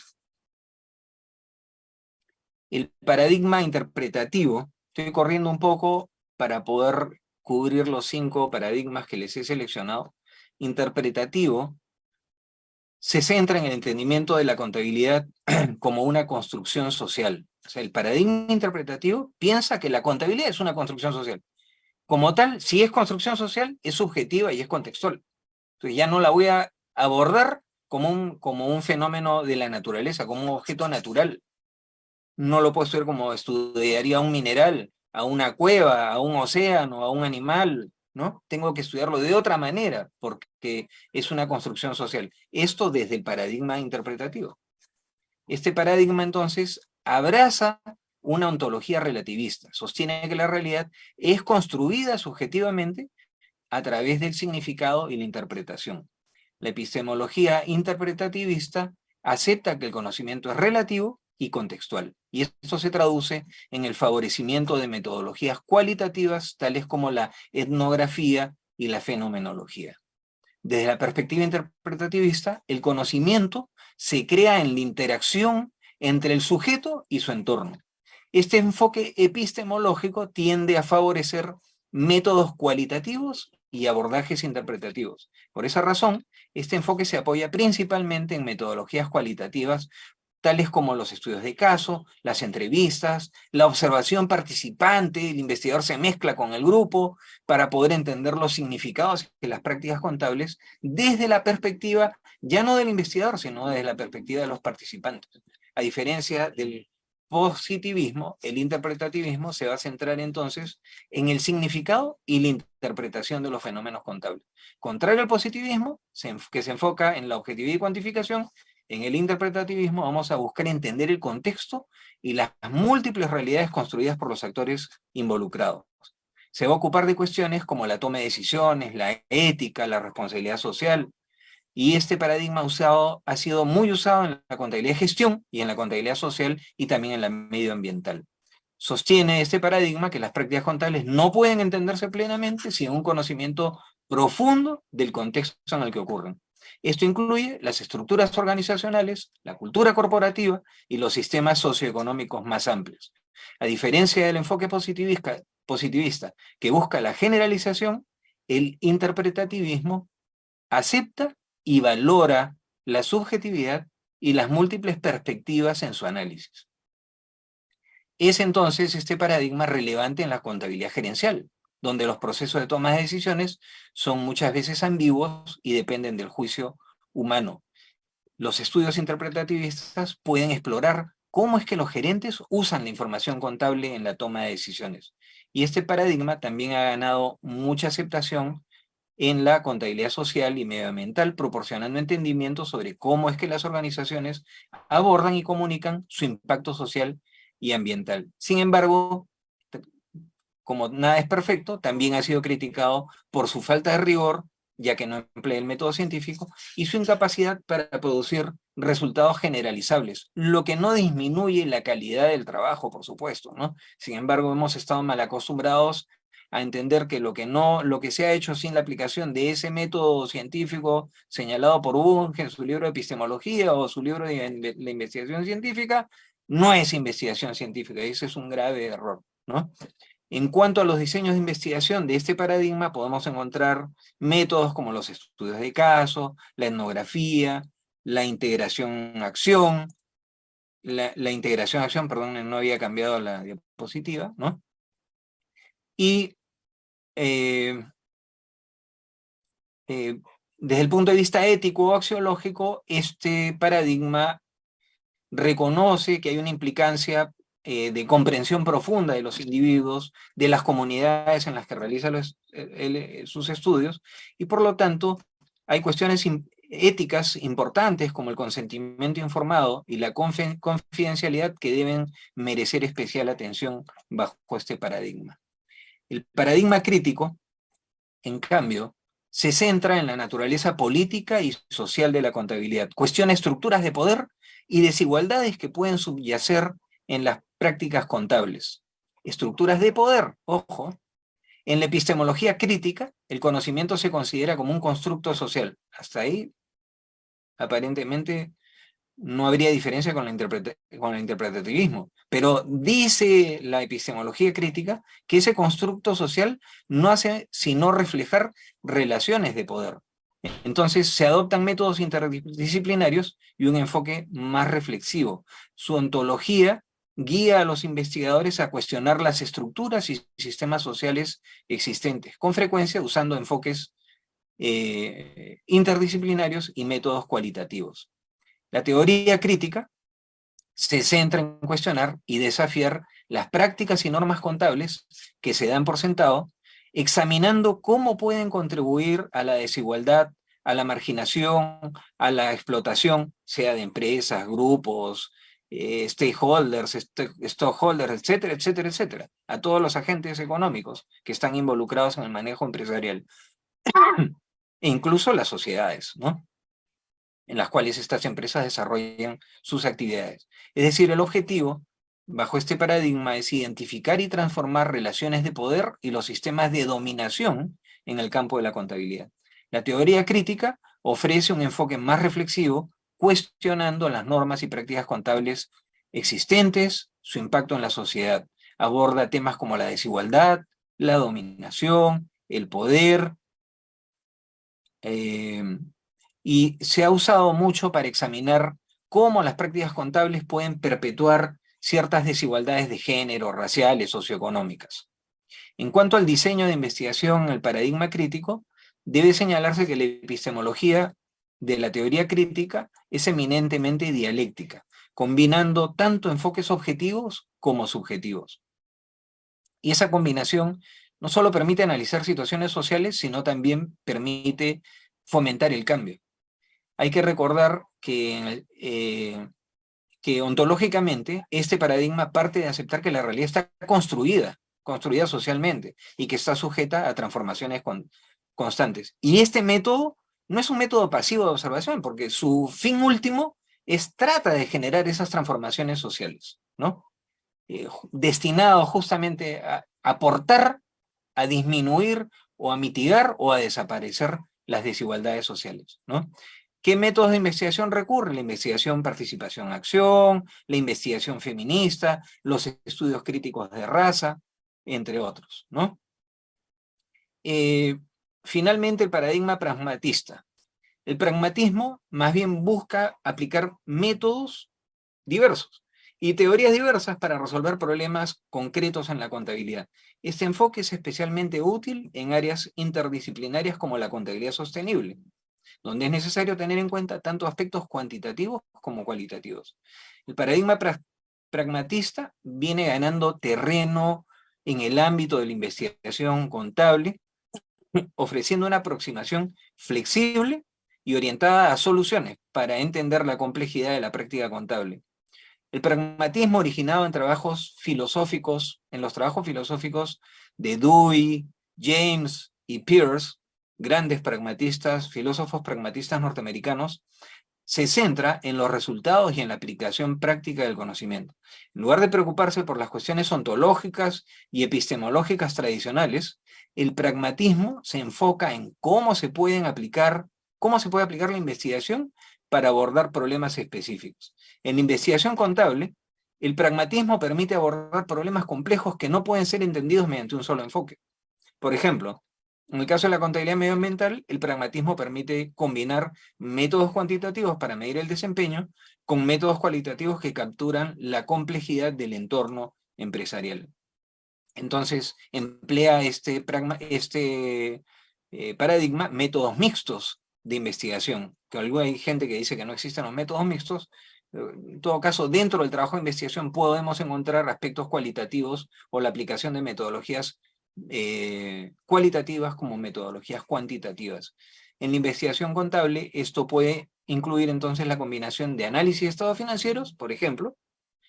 El paradigma interpretativo, estoy corriendo un poco para poder cubrir los 5 paradigmas que les he seleccionado. Interpretativo se centra en el entendimiento de la contabilidad como una construcción social. O sea, el paradigma interpretativo piensa que la contabilidad es una construcción social. Como tal, si es construcción social, es subjetiva y es contextual. Entonces ya no la voy a abordar como un fenómeno de la naturaleza, como un objeto natural. No lo puedo estudiar como estudiaría a un mineral, a una cueva, a un océano, a un animal, ¿no? Tengo que estudiarlo de otra manera, porque es una construcción social. Esto desde el paradigma interpretativo. Este paradigma, entonces, abraza una ontología relativista. Sostiene que la realidad es construida subjetivamente a través del significado y la interpretación. La epistemología interpretativista acepta que el conocimiento es relativo y contextual, y esto se traduce en el favorecimiento de metodologías cualitativas tales como la etnografía y la fenomenología. Desde la perspectiva interpretativista, el conocimiento se crea en la interacción entre el sujeto y su entorno. Este enfoque epistemológico tiende a favorecer métodos cualitativos y abordajes interpretativos. Por esa razón, este enfoque se apoya principalmente en metodologías cualitativas tales como los estudios de caso, las entrevistas, la observación participante. El investigador se mezcla con el grupo para poder entender los significados de las prácticas contables desde la perspectiva, ya no del investigador, sino desde la perspectiva de los participantes. A diferencia del positivismo, el interpretativismo se va a centrar entonces en el significado y la interpretación de los fenómenos contables. Contrario al positivismo, que se enfoca en la objetividad y cuantificación, en el interpretativismo vamos a buscar entender el contexto y las múltiples realidades construidas por los actores involucrados. Se va a ocupar de cuestiones como la toma de decisiones, la ética, la responsabilidad social, y este paradigma ha sido muy usado en la contabilidad de gestión y en la contabilidad social y también en la medioambiental. Sostiene este paradigma que las prácticas contables no pueden entenderse plenamente sin un conocimiento profundo del contexto en el que ocurren. Esto incluye las estructuras organizacionales, la cultura corporativa y los sistemas socioeconómicos más amplios. A diferencia del enfoque positivista que busca la generalización, el interpretativismo acepta y valora la subjetividad y las múltiples perspectivas en su análisis. Es entonces este paradigma relevante en la contabilidad gerencial, donde los procesos de toma de decisiones son muchas veces ambiguos y dependen del juicio humano. Los estudios interpretativistas pueden explorar cómo es que los gerentes usan la información contable en la toma de decisiones. Y este paradigma también ha ganado mucha aceptación en la contabilidad social y medioambiental, proporcionando entendimiento sobre cómo es que las organizaciones abordan y comunican su impacto social y ambiental. Sin embargo, como nada es perfecto, también ha sido criticado por su falta de rigor, ya que no emplea el método científico, y su incapacidad para producir resultados generalizables, lo que no disminuye la calidad del trabajo, por supuesto, ¿no? Sin embargo, hemos estado mal acostumbrados a entender que lo que se ha hecho sin la aplicación de ese método científico señalado por Bunge en su libro de epistemología o su libro de la investigación científica, no es investigación científica, y ese es un grave error, ¿no? En cuanto a los diseños de investigación de este paradigma, podemos encontrar métodos como los estudios de caso, la etnografía, la integración-acción, perdón, no había cambiado la diapositiva, ¿no? Y desde el punto de vista ético o axiológico, este paradigma reconoce que hay una implicancia de comprensión profunda de los individuos, de las comunidades en las que realiza sus estudios, y por lo tanto hay cuestiones éticas importantes como el consentimiento informado y la confidencialidad que deben merecer especial atención bajo este paradigma. El paradigma crítico, en cambio, se centra en la naturaleza política y social de la contabilidad, cuestiona estructuras de poder y desigualdades que pueden subyacer en las prácticas contables. Estructuras de poder, ojo. En la epistemología crítica, el conocimiento se considera como un constructo social. Hasta ahí, aparentemente, no habría diferencia con el interpretativismo. Pero dice la epistemología crítica que ese constructo social no hace sino reflejar relaciones de poder. Entonces se adoptan métodos interdisciplinarios y un enfoque más reflexivo. Su ontología guía a los investigadores a cuestionar las estructuras y sistemas sociales existentes, con frecuencia usando enfoques interdisciplinarios y métodos cualitativos. La teoría crítica se centra en cuestionar y desafiar las prácticas y normas contables que se dan por sentado, examinando cómo pueden contribuir a la desigualdad, a la marginación, a la explotación, sea de empresas, grupos, stakeholders, stockholders, etcétera, etcétera, etcétera, a todos los agentes económicos que están involucrados en el manejo empresarial, e incluso las sociedades, ¿no?, en las cuales estas empresas desarrollan sus actividades. Es decir, el objetivo, bajo este paradigma, es identificar y transformar relaciones de poder y los sistemas de dominación en el campo de la contabilidad. La teoría crítica ofrece un enfoque más reflexivo, cuestionando las normas y prácticas contables existentes, su impacto en la sociedad. Aborda temas como la desigualdad, la dominación, el poder, y se ha usado mucho para examinar cómo las prácticas contables pueden perpetuar ciertas desigualdades de género, raciales, socioeconómicas. En cuanto al diseño de investigación en el paradigma crítico, debe señalarse que la epistemología de la teoría crítica es eminentemente dialéctica, combinando tanto enfoques objetivos como subjetivos. Y esa combinación no solo permite analizar situaciones sociales, sino también permite fomentar el cambio. Hay que recordar que ontológicamente este paradigma parte de aceptar que la realidad está construida socialmente, y que está sujeta a transformaciones constantes. Y este método no es un método pasivo de observación, porque su fin último trata de generar esas transformaciones sociales, ¿no? Destinado justamente a aportar, a disminuir o a mitigar o a desaparecer las desigualdades sociales, ¿no? ¿Qué métodos de investigación recurre? La investigación participación-acción, la investigación feminista, los estudios críticos de raza, entre otros, ¿no? Finalmente, el paradigma pragmatista. El pragmatismo más bien busca aplicar métodos diversos y teorías diversas para resolver problemas concretos en la contabilidad. Este enfoque es especialmente útil en áreas interdisciplinarias como la contabilidad sostenible, donde es necesario tener en cuenta tanto aspectos cuantitativos como cualitativos. El paradigma pragmatista viene ganando terreno en el ámbito de la investigación contable, ofreciendo una aproximación flexible y orientada a soluciones para entender la complejidad de la práctica contable. El pragmatismo originado en los trabajos filosóficos de Dewey, James y Peirce, grandes pragmatistas, filósofos pragmatistas norteamericanos, se centra en los resultados y en la aplicación práctica del conocimiento. En lugar de preocuparse por las cuestiones ontológicas y epistemológicas tradicionales, el pragmatismo se enfoca en cómo se puede aplicar la investigación para abordar problemas específicos. En la investigación contable, el pragmatismo permite abordar problemas complejos que no pueden ser entendidos mediante un solo enfoque. Por ejemplo, en el caso de la contabilidad medioambiental, el pragmatismo permite combinar métodos cuantitativos para medir el desempeño con métodos cualitativos que capturan la complejidad del entorno empresarial. Entonces, emplea este paradigma métodos mixtos de investigación, que hay gente que dice que no existen los métodos mixtos. En todo caso, dentro del trabajo de investigación podemos encontrar aspectos cualitativos o la aplicación de metodologías cualitativas como metodologías cuantitativas. en la investigación contable esto puede incluir entonces la combinación de análisis de estados financieros, por ejemplo,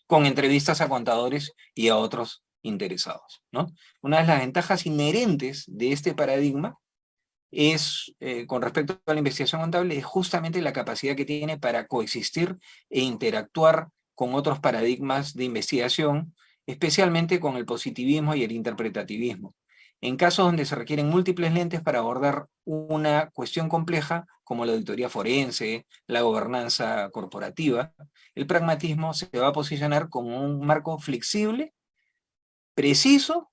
con entrevistas a contadores y a otros interesados, ¿no? Una de las ventajas inherentes de este paradigma es, con respecto a la investigación contable, es justamente la capacidad que tiene para coexistir e interactuar con otros paradigmas de investigación, especialmente con el positivismo y el interpretativismo. En casos donde se requieren múltiples lentes para abordar una cuestión compleja, como la auditoría forense, la gobernanza corporativa, el pragmatismo se va a posicionar como un marco flexible, preciso,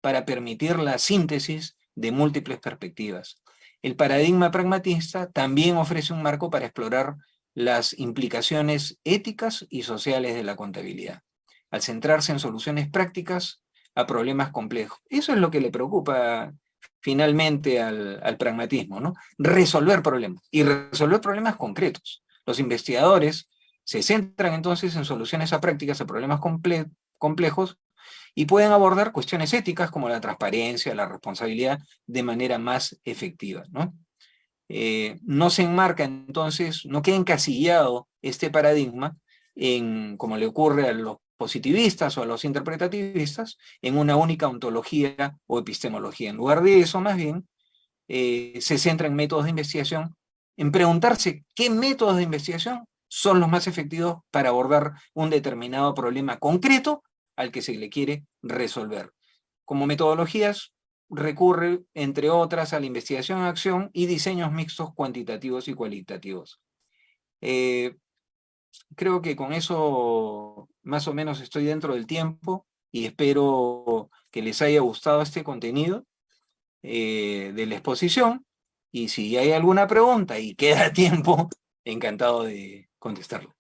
para permitir la síntesis de múltiples perspectivas. El paradigma pragmatista también ofrece un marco para explorar las implicaciones éticas y sociales de la contabilidad, al centrarse en soluciones prácticas a problemas complejos. Eso es lo que le preocupa finalmente al pragmatismo, ¿no? Resolver problemas, y resolver problemas concretos. Los investigadores se centran entonces en soluciones a prácticas a problemas complejos, y pueden abordar cuestiones éticas como la transparencia, la responsabilidad, de manera más efectiva, ¿no? No se enmarca entonces, no queda encasillado este paradigma en, como le ocurre a los positivistas o a los interpretativistas, en una única ontología o epistemología. En lugar de eso, más bien, se centra en métodos de investigación, en preguntarse qué métodos de investigación son los más efectivos para abordar un determinado problema concreto al que se le quiere resolver. Como metodologías, recurre, entre otras, a la investigación en acción y diseños mixtos cuantitativos y cualitativos. Creo que con eso más o menos estoy dentro del tiempo y espero que les haya gustado este contenido de la exposición, y si hay alguna pregunta y queda tiempo, encantado de contestarlo.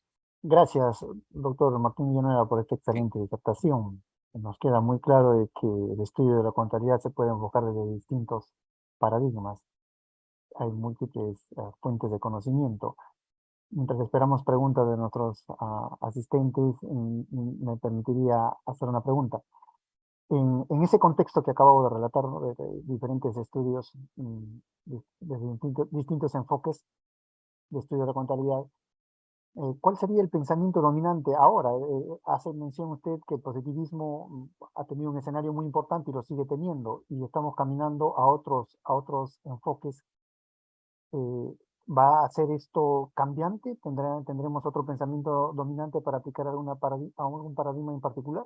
Gracias, doctor Martín Villanueva, por esta excelente captación. Nos queda muy claro de que el estudio de la contabilidad se puede enfocar desde distintos paradigmas. Hay múltiples fuentes de conocimiento. Mientras esperamos preguntas de nuestros asistentes, me permitiría hacer una pregunta. En ese contexto que acabo de relatar, ¿no?, de diferentes estudios, desde distintos enfoques de estudio de la contabilidad, ¿cuál sería el pensamiento dominante ahora? Hace mención usted que el positivismo ha tenido un escenario muy importante y lo sigue teniendo, y estamos caminando a otros enfoques. ¿Va a ser esto cambiante? ¿Tendremos otro pensamiento dominante para aplicar a algún paradigma en particular?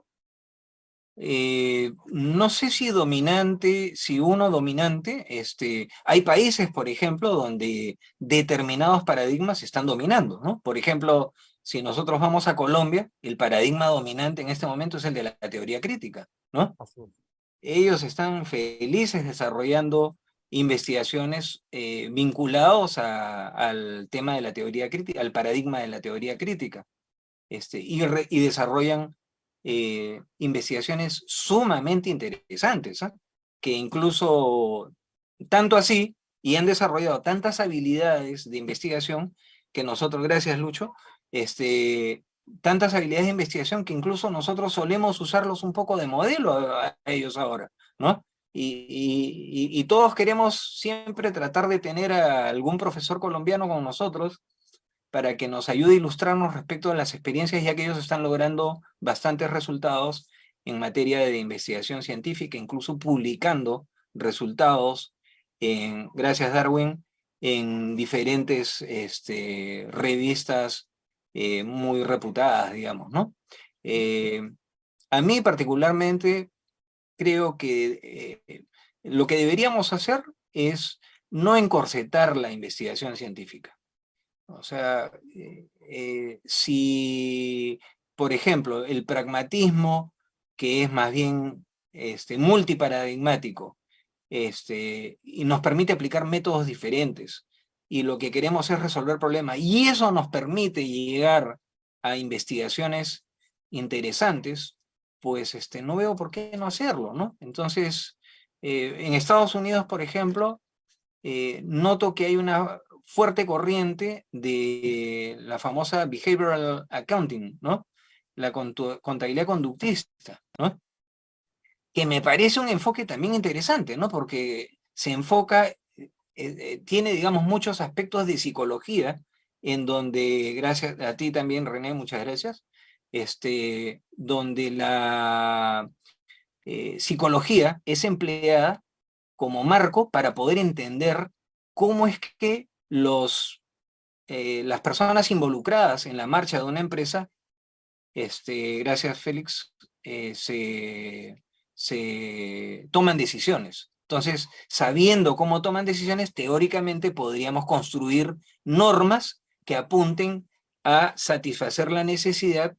No sé si dominante, si uno dominante, hay países, por ejemplo, donde determinados paradigmas están dominando, ¿no? Por ejemplo, si nosotros vamos a Colombia, el paradigma dominante en este momento es el de la teoría crítica, ¿no? Así es. Ellos están felices desarrollando investigaciones vinculados al tema de la teoría crítica, al paradigma de la teoría crítica, y desarrollan investigaciones sumamente interesantes, ¿eh? Que incluso, tanto así, y han desarrollado tantas habilidades de investigación, que nosotros, gracias Lucho, tantas habilidades de investigación que incluso nosotros solemos usarlos un poco de modelo a ellos ahora, ¿no? Y todos queremos siempre tratar de tener a algún profesor colombiano con nosotros para que nos ayude a ilustrarnos respecto a las experiencias, ya que ellos están logrando bastantes resultados en materia de investigación científica, incluso publicando resultados, gracias Darwin, en diferentes revistas muy reputadas, digamos, ¿no? A mí particularmente creo que lo que deberíamos hacer es no encorsetar la investigación científica. O sea, si, por ejemplo, el pragmatismo, que es más bien multiparadigmático, y nos permite aplicar métodos diferentes, y lo que queremos es resolver problemas, y eso nos permite llegar a investigaciones interesantes, pues no veo por qué no hacerlo, ¿no? Entonces, en Estados Unidos, por ejemplo, noto que hay una fuerte corriente de la famosa behavioral accounting, ¿no? La contabilidad conductista, ¿no? Que me parece un enfoque también interesante, ¿no? Porque se enfoca tiene, digamos, muchos aspectos de psicología, en donde, gracias a ti también, René, muchas gracias, donde la psicología es empleada como marco para poder entender cómo es que las personas involucradas en la marcha de una empresa, gracias Félix, se toman decisiones. Entonces, sabiendo cómo toman decisiones, teóricamente podríamos construir normas que apunten a satisfacer la necesidad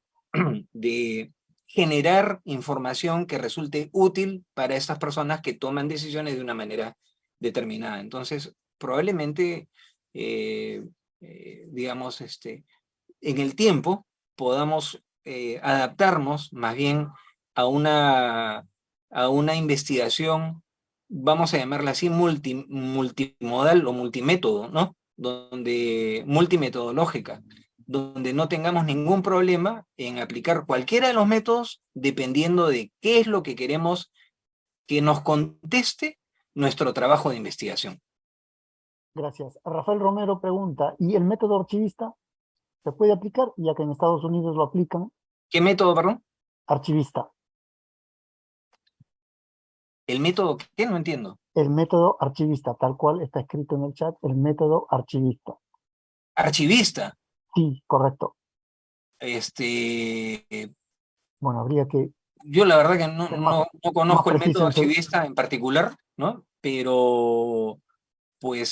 de generar información que resulte útil para estas personas que toman decisiones de una manera determinada. Entonces, probablemente, digamos, en el tiempo podamos adaptarnos más bien a una investigación, vamos a llamarla así, multimodal o multimétodo, ¿no? Multimetodológica, donde no tengamos ningún problema en aplicar cualquiera de los métodos dependiendo de qué es lo que queremos que nos conteste nuestro trabajo de investigación. Gracias. Rafael Romero pregunta, ¿y el método archivista se puede aplicar, ya que en Estados Unidos lo aplican? ¿Qué método, perdón? Archivista. ¿El método qué? No entiendo. El método archivista, tal cual está escrito en el chat, el método archivista. Archivista. Sí, correcto. Bueno, habría que... Yo la verdad que no más conozco el preciso método en su... archivista en particular, ¿no? Pero, pues,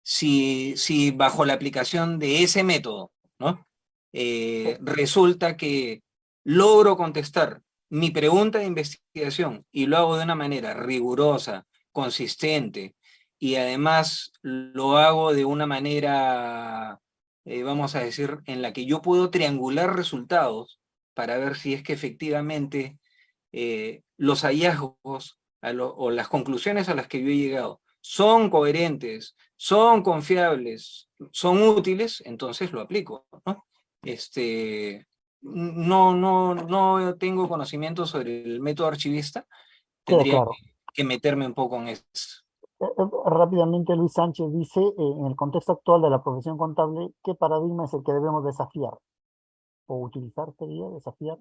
si bajo la aplicación de ese método, ¿no? Resulta que logro contestar mi pregunta de investigación y lo hago de una manera rigurosa, consistente, y además lo hago de una manera, vamos a decir, en la que yo puedo triangular resultados para ver si es que efectivamente los hallazgos o las conclusiones a las que yo he llegado son coherentes, son confiables, son útiles, entonces lo aplico, ¿no? No tengo conocimiento sobre el método archivista, Queda tendría claro. que meterme un poco en eso. Rápidamente, Luis Sánchez dice, en el contexto actual de la profesión contable, ¿qué paradigma es el que debemos desafiar? ¿O utilizar, sería desafiar?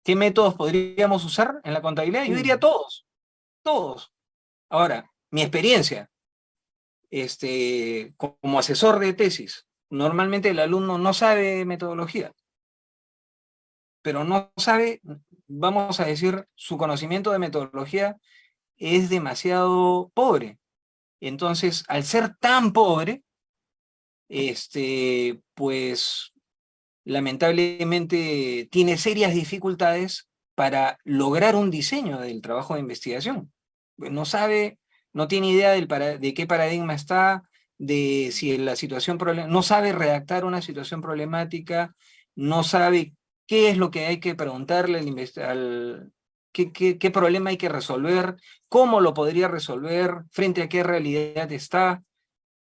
¿Qué métodos podríamos usar en la contabilidad? Yo diría todos. Ahora, mi experiencia, como asesor de tesis, normalmente el alumno no sabe metodología, pero no sabe, vamos a decir, su conocimiento de metodología es demasiado pobre. Entonces, al ser tan pobre, pues lamentablemente tiene serias dificultades para lograr un diseño del trabajo de investigación. No sabe, no tiene idea de qué paradigma está, de si la situación no sabe redactar una situación problemática, no sabe qué es lo que hay que preguntarle qué problema hay que resolver, cómo lo podría resolver, frente a qué realidad está.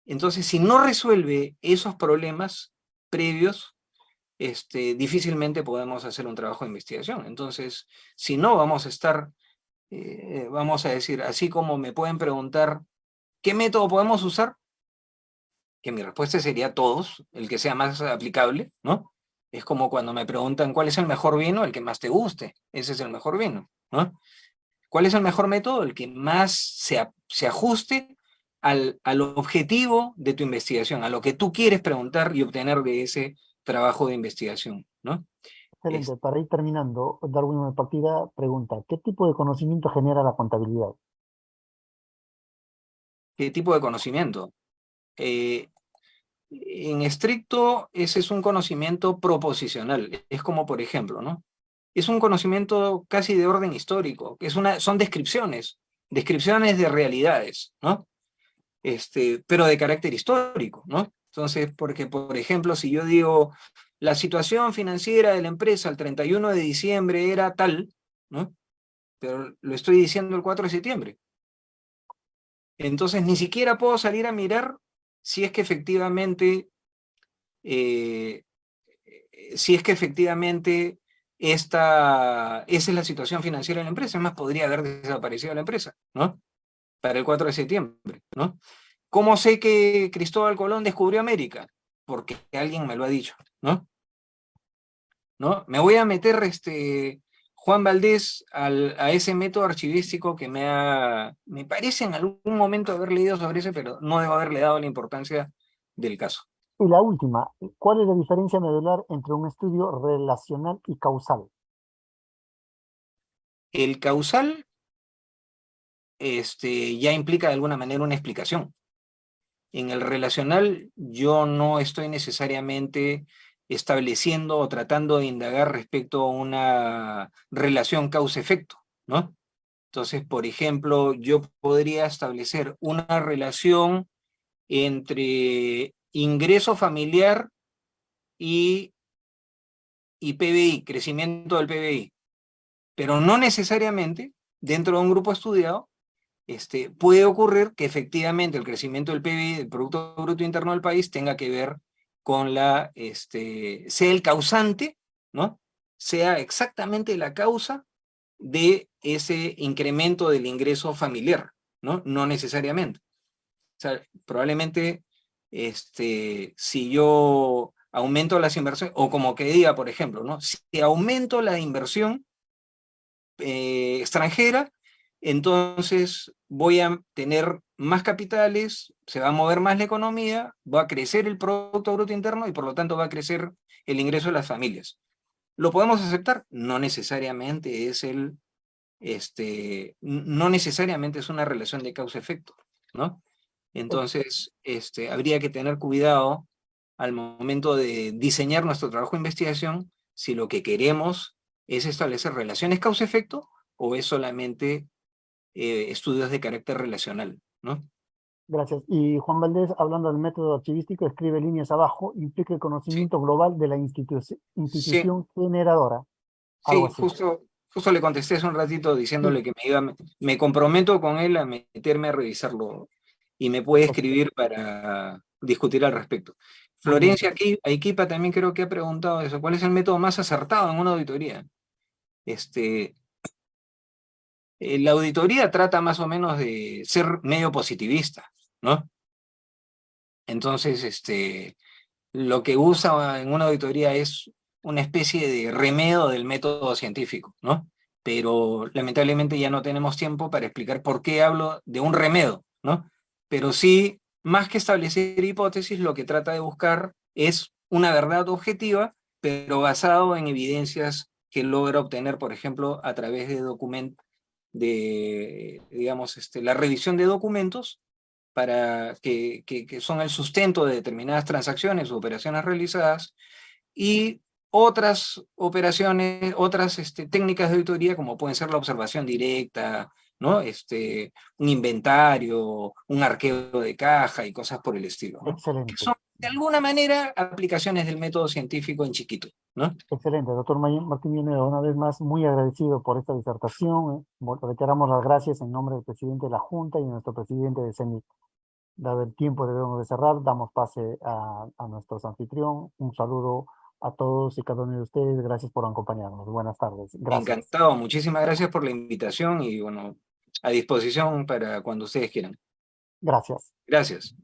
Entonces, si no resuelve esos problemas previos, difícilmente podemos hacer un trabajo de investigación. Entonces, si no, vamos a estar, vamos a decir, así como me pueden preguntar, ¿qué método podemos usar? Que mi respuesta sería todos, el que sea más aplicable, ¿no? Es como cuando me preguntan, ¿cuál es el mejor vino? El que más te guste, ese es el mejor vino, ¿no? ¿Cuál es el mejor método? El que más se ajuste al objetivo de tu investigación, a lo que tú quieres preguntar y obtener de ese trabajo de investigación, ¿no? Excelente. Para ir terminando, Darwin de Partida pregunta, ¿qué tipo de conocimiento genera la contabilidad? ¿Qué tipo de conocimiento? En estricto, ese es un conocimiento proposicional. Es como, por ejemplo, ¿no? Es un conocimiento casi de orden histórico, son descripciones de realidades, ¿no? Pero de carácter histórico, ¿no? Entonces, porque, por ejemplo, si yo digo, la situación financiera de la empresa el 31 de diciembre era tal, ¿no? Pero lo estoy diciendo el 4 de septiembre. Entonces, ni siquiera puedo salir a mirar si es que efectivamente, esa es la situación financiera de la empresa. Además, podría haber desaparecido la empresa, ¿no? para el 4 de septiembre, ¿no? ¿Cómo sé que Cristóbal Colón descubrió América? Porque alguien me lo ha dicho, ¿no? ¿No? Me voy a meter, Juan Valdés, a ese método archivístico que me parece en algún momento haber leído sobre ese, pero no debo haberle dado la importancia del caso. Y la última, ¿cuál es la diferencia medular entre un estudio relacional y causal? El causal, ya implica de alguna manera una explicación. En el relacional, yo no estoy necesariamente estableciendo o tratando de indagar respecto a una relación causa-efecto, ¿no? Entonces, por ejemplo, yo podría establecer una relación entre ingreso familiar y PBI, crecimiento del PBI, pero no necesariamente dentro de un grupo estudiado puede ocurrir que efectivamente el crecimiento del PBI, del Producto Bruto Interno del país, tenga que ver con sea el causante, ¿no? Sea exactamente la causa de ese incremento del ingreso familiar, ¿no? No necesariamente. O sea, probablemente, si yo aumento las inversiones, o como que diga, por ejemplo, ¿no? Si aumento la inversión extranjera, entonces voy a tener más capitales, se va a mover más la economía, va a crecer el Producto Bruto Interno y por lo tanto va a crecer el ingreso de las familias. ¿Lo podemos aceptar? No necesariamente es no necesariamente es una relación de causa-efecto, ¿no? Entonces, habría que tener cuidado al momento de diseñar nuestro trabajo de investigación si lo que queremos es establecer relaciones causa-efecto o es solamente estudios de carácter relacional, ¿no? Gracias. Y Juan Valdés, hablando del método archivístico, escribe líneas abajo, implica el Sí, conocimiento global de la sí, institución generadora, algo sí, así. justo le contesté hace un ratito Sí, diciéndole que me comprometo con él a meterme a revisarlo y me puede escribir para discutir al respecto. muy bien. Florencia Aiquipa también creo que ha preguntado eso. ¿Cuál es el método más acertado en una auditoría? La auditoría trata más o menos de ser medio positivista, ¿no? Entonces, lo que usa en una auditoría es una especie de remedio del método científico, ¿no? Pero lamentablemente ya no tenemos tiempo para explicar por qué hablo de un remedio, ¿no? Pero sí, más que establecer hipótesis, lo que trata de buscar es una verdad objetiva, pero basado en evidencias que logra obtener, por ejemplo, a través de documentos, digamos, la revisión de documentos para que son el sustento de determinadas transacciones o operaciones realizadas, y otras operaciones, otras técnicas de auditoría, como pueden ser la observación directa, ¿no? Un inventario, un arqueo de caja y cosas por el estilo, ¿no? Que Excelente. son, de alguna manera, aplicaciones del método científico en chiquito, ¿no? Excelente, doctor Martín Vianero, una vez más muy agradecido por esta disertación. Reiteramos las gracias en nombre del presidente de la Junta y de nuestro presidente de CENIC. Dado el tiempo debemos de cerrar, damos pase a nuestros anfitrión. Un saludo a todos y cada uno de ustedes. Gracias por acompañarnos. Buenas tardes. Gracias. Encantado, muchísimas gracias por la invitación y bueno, a disposición para cuando ustedes quieran. Gracias. Gracias.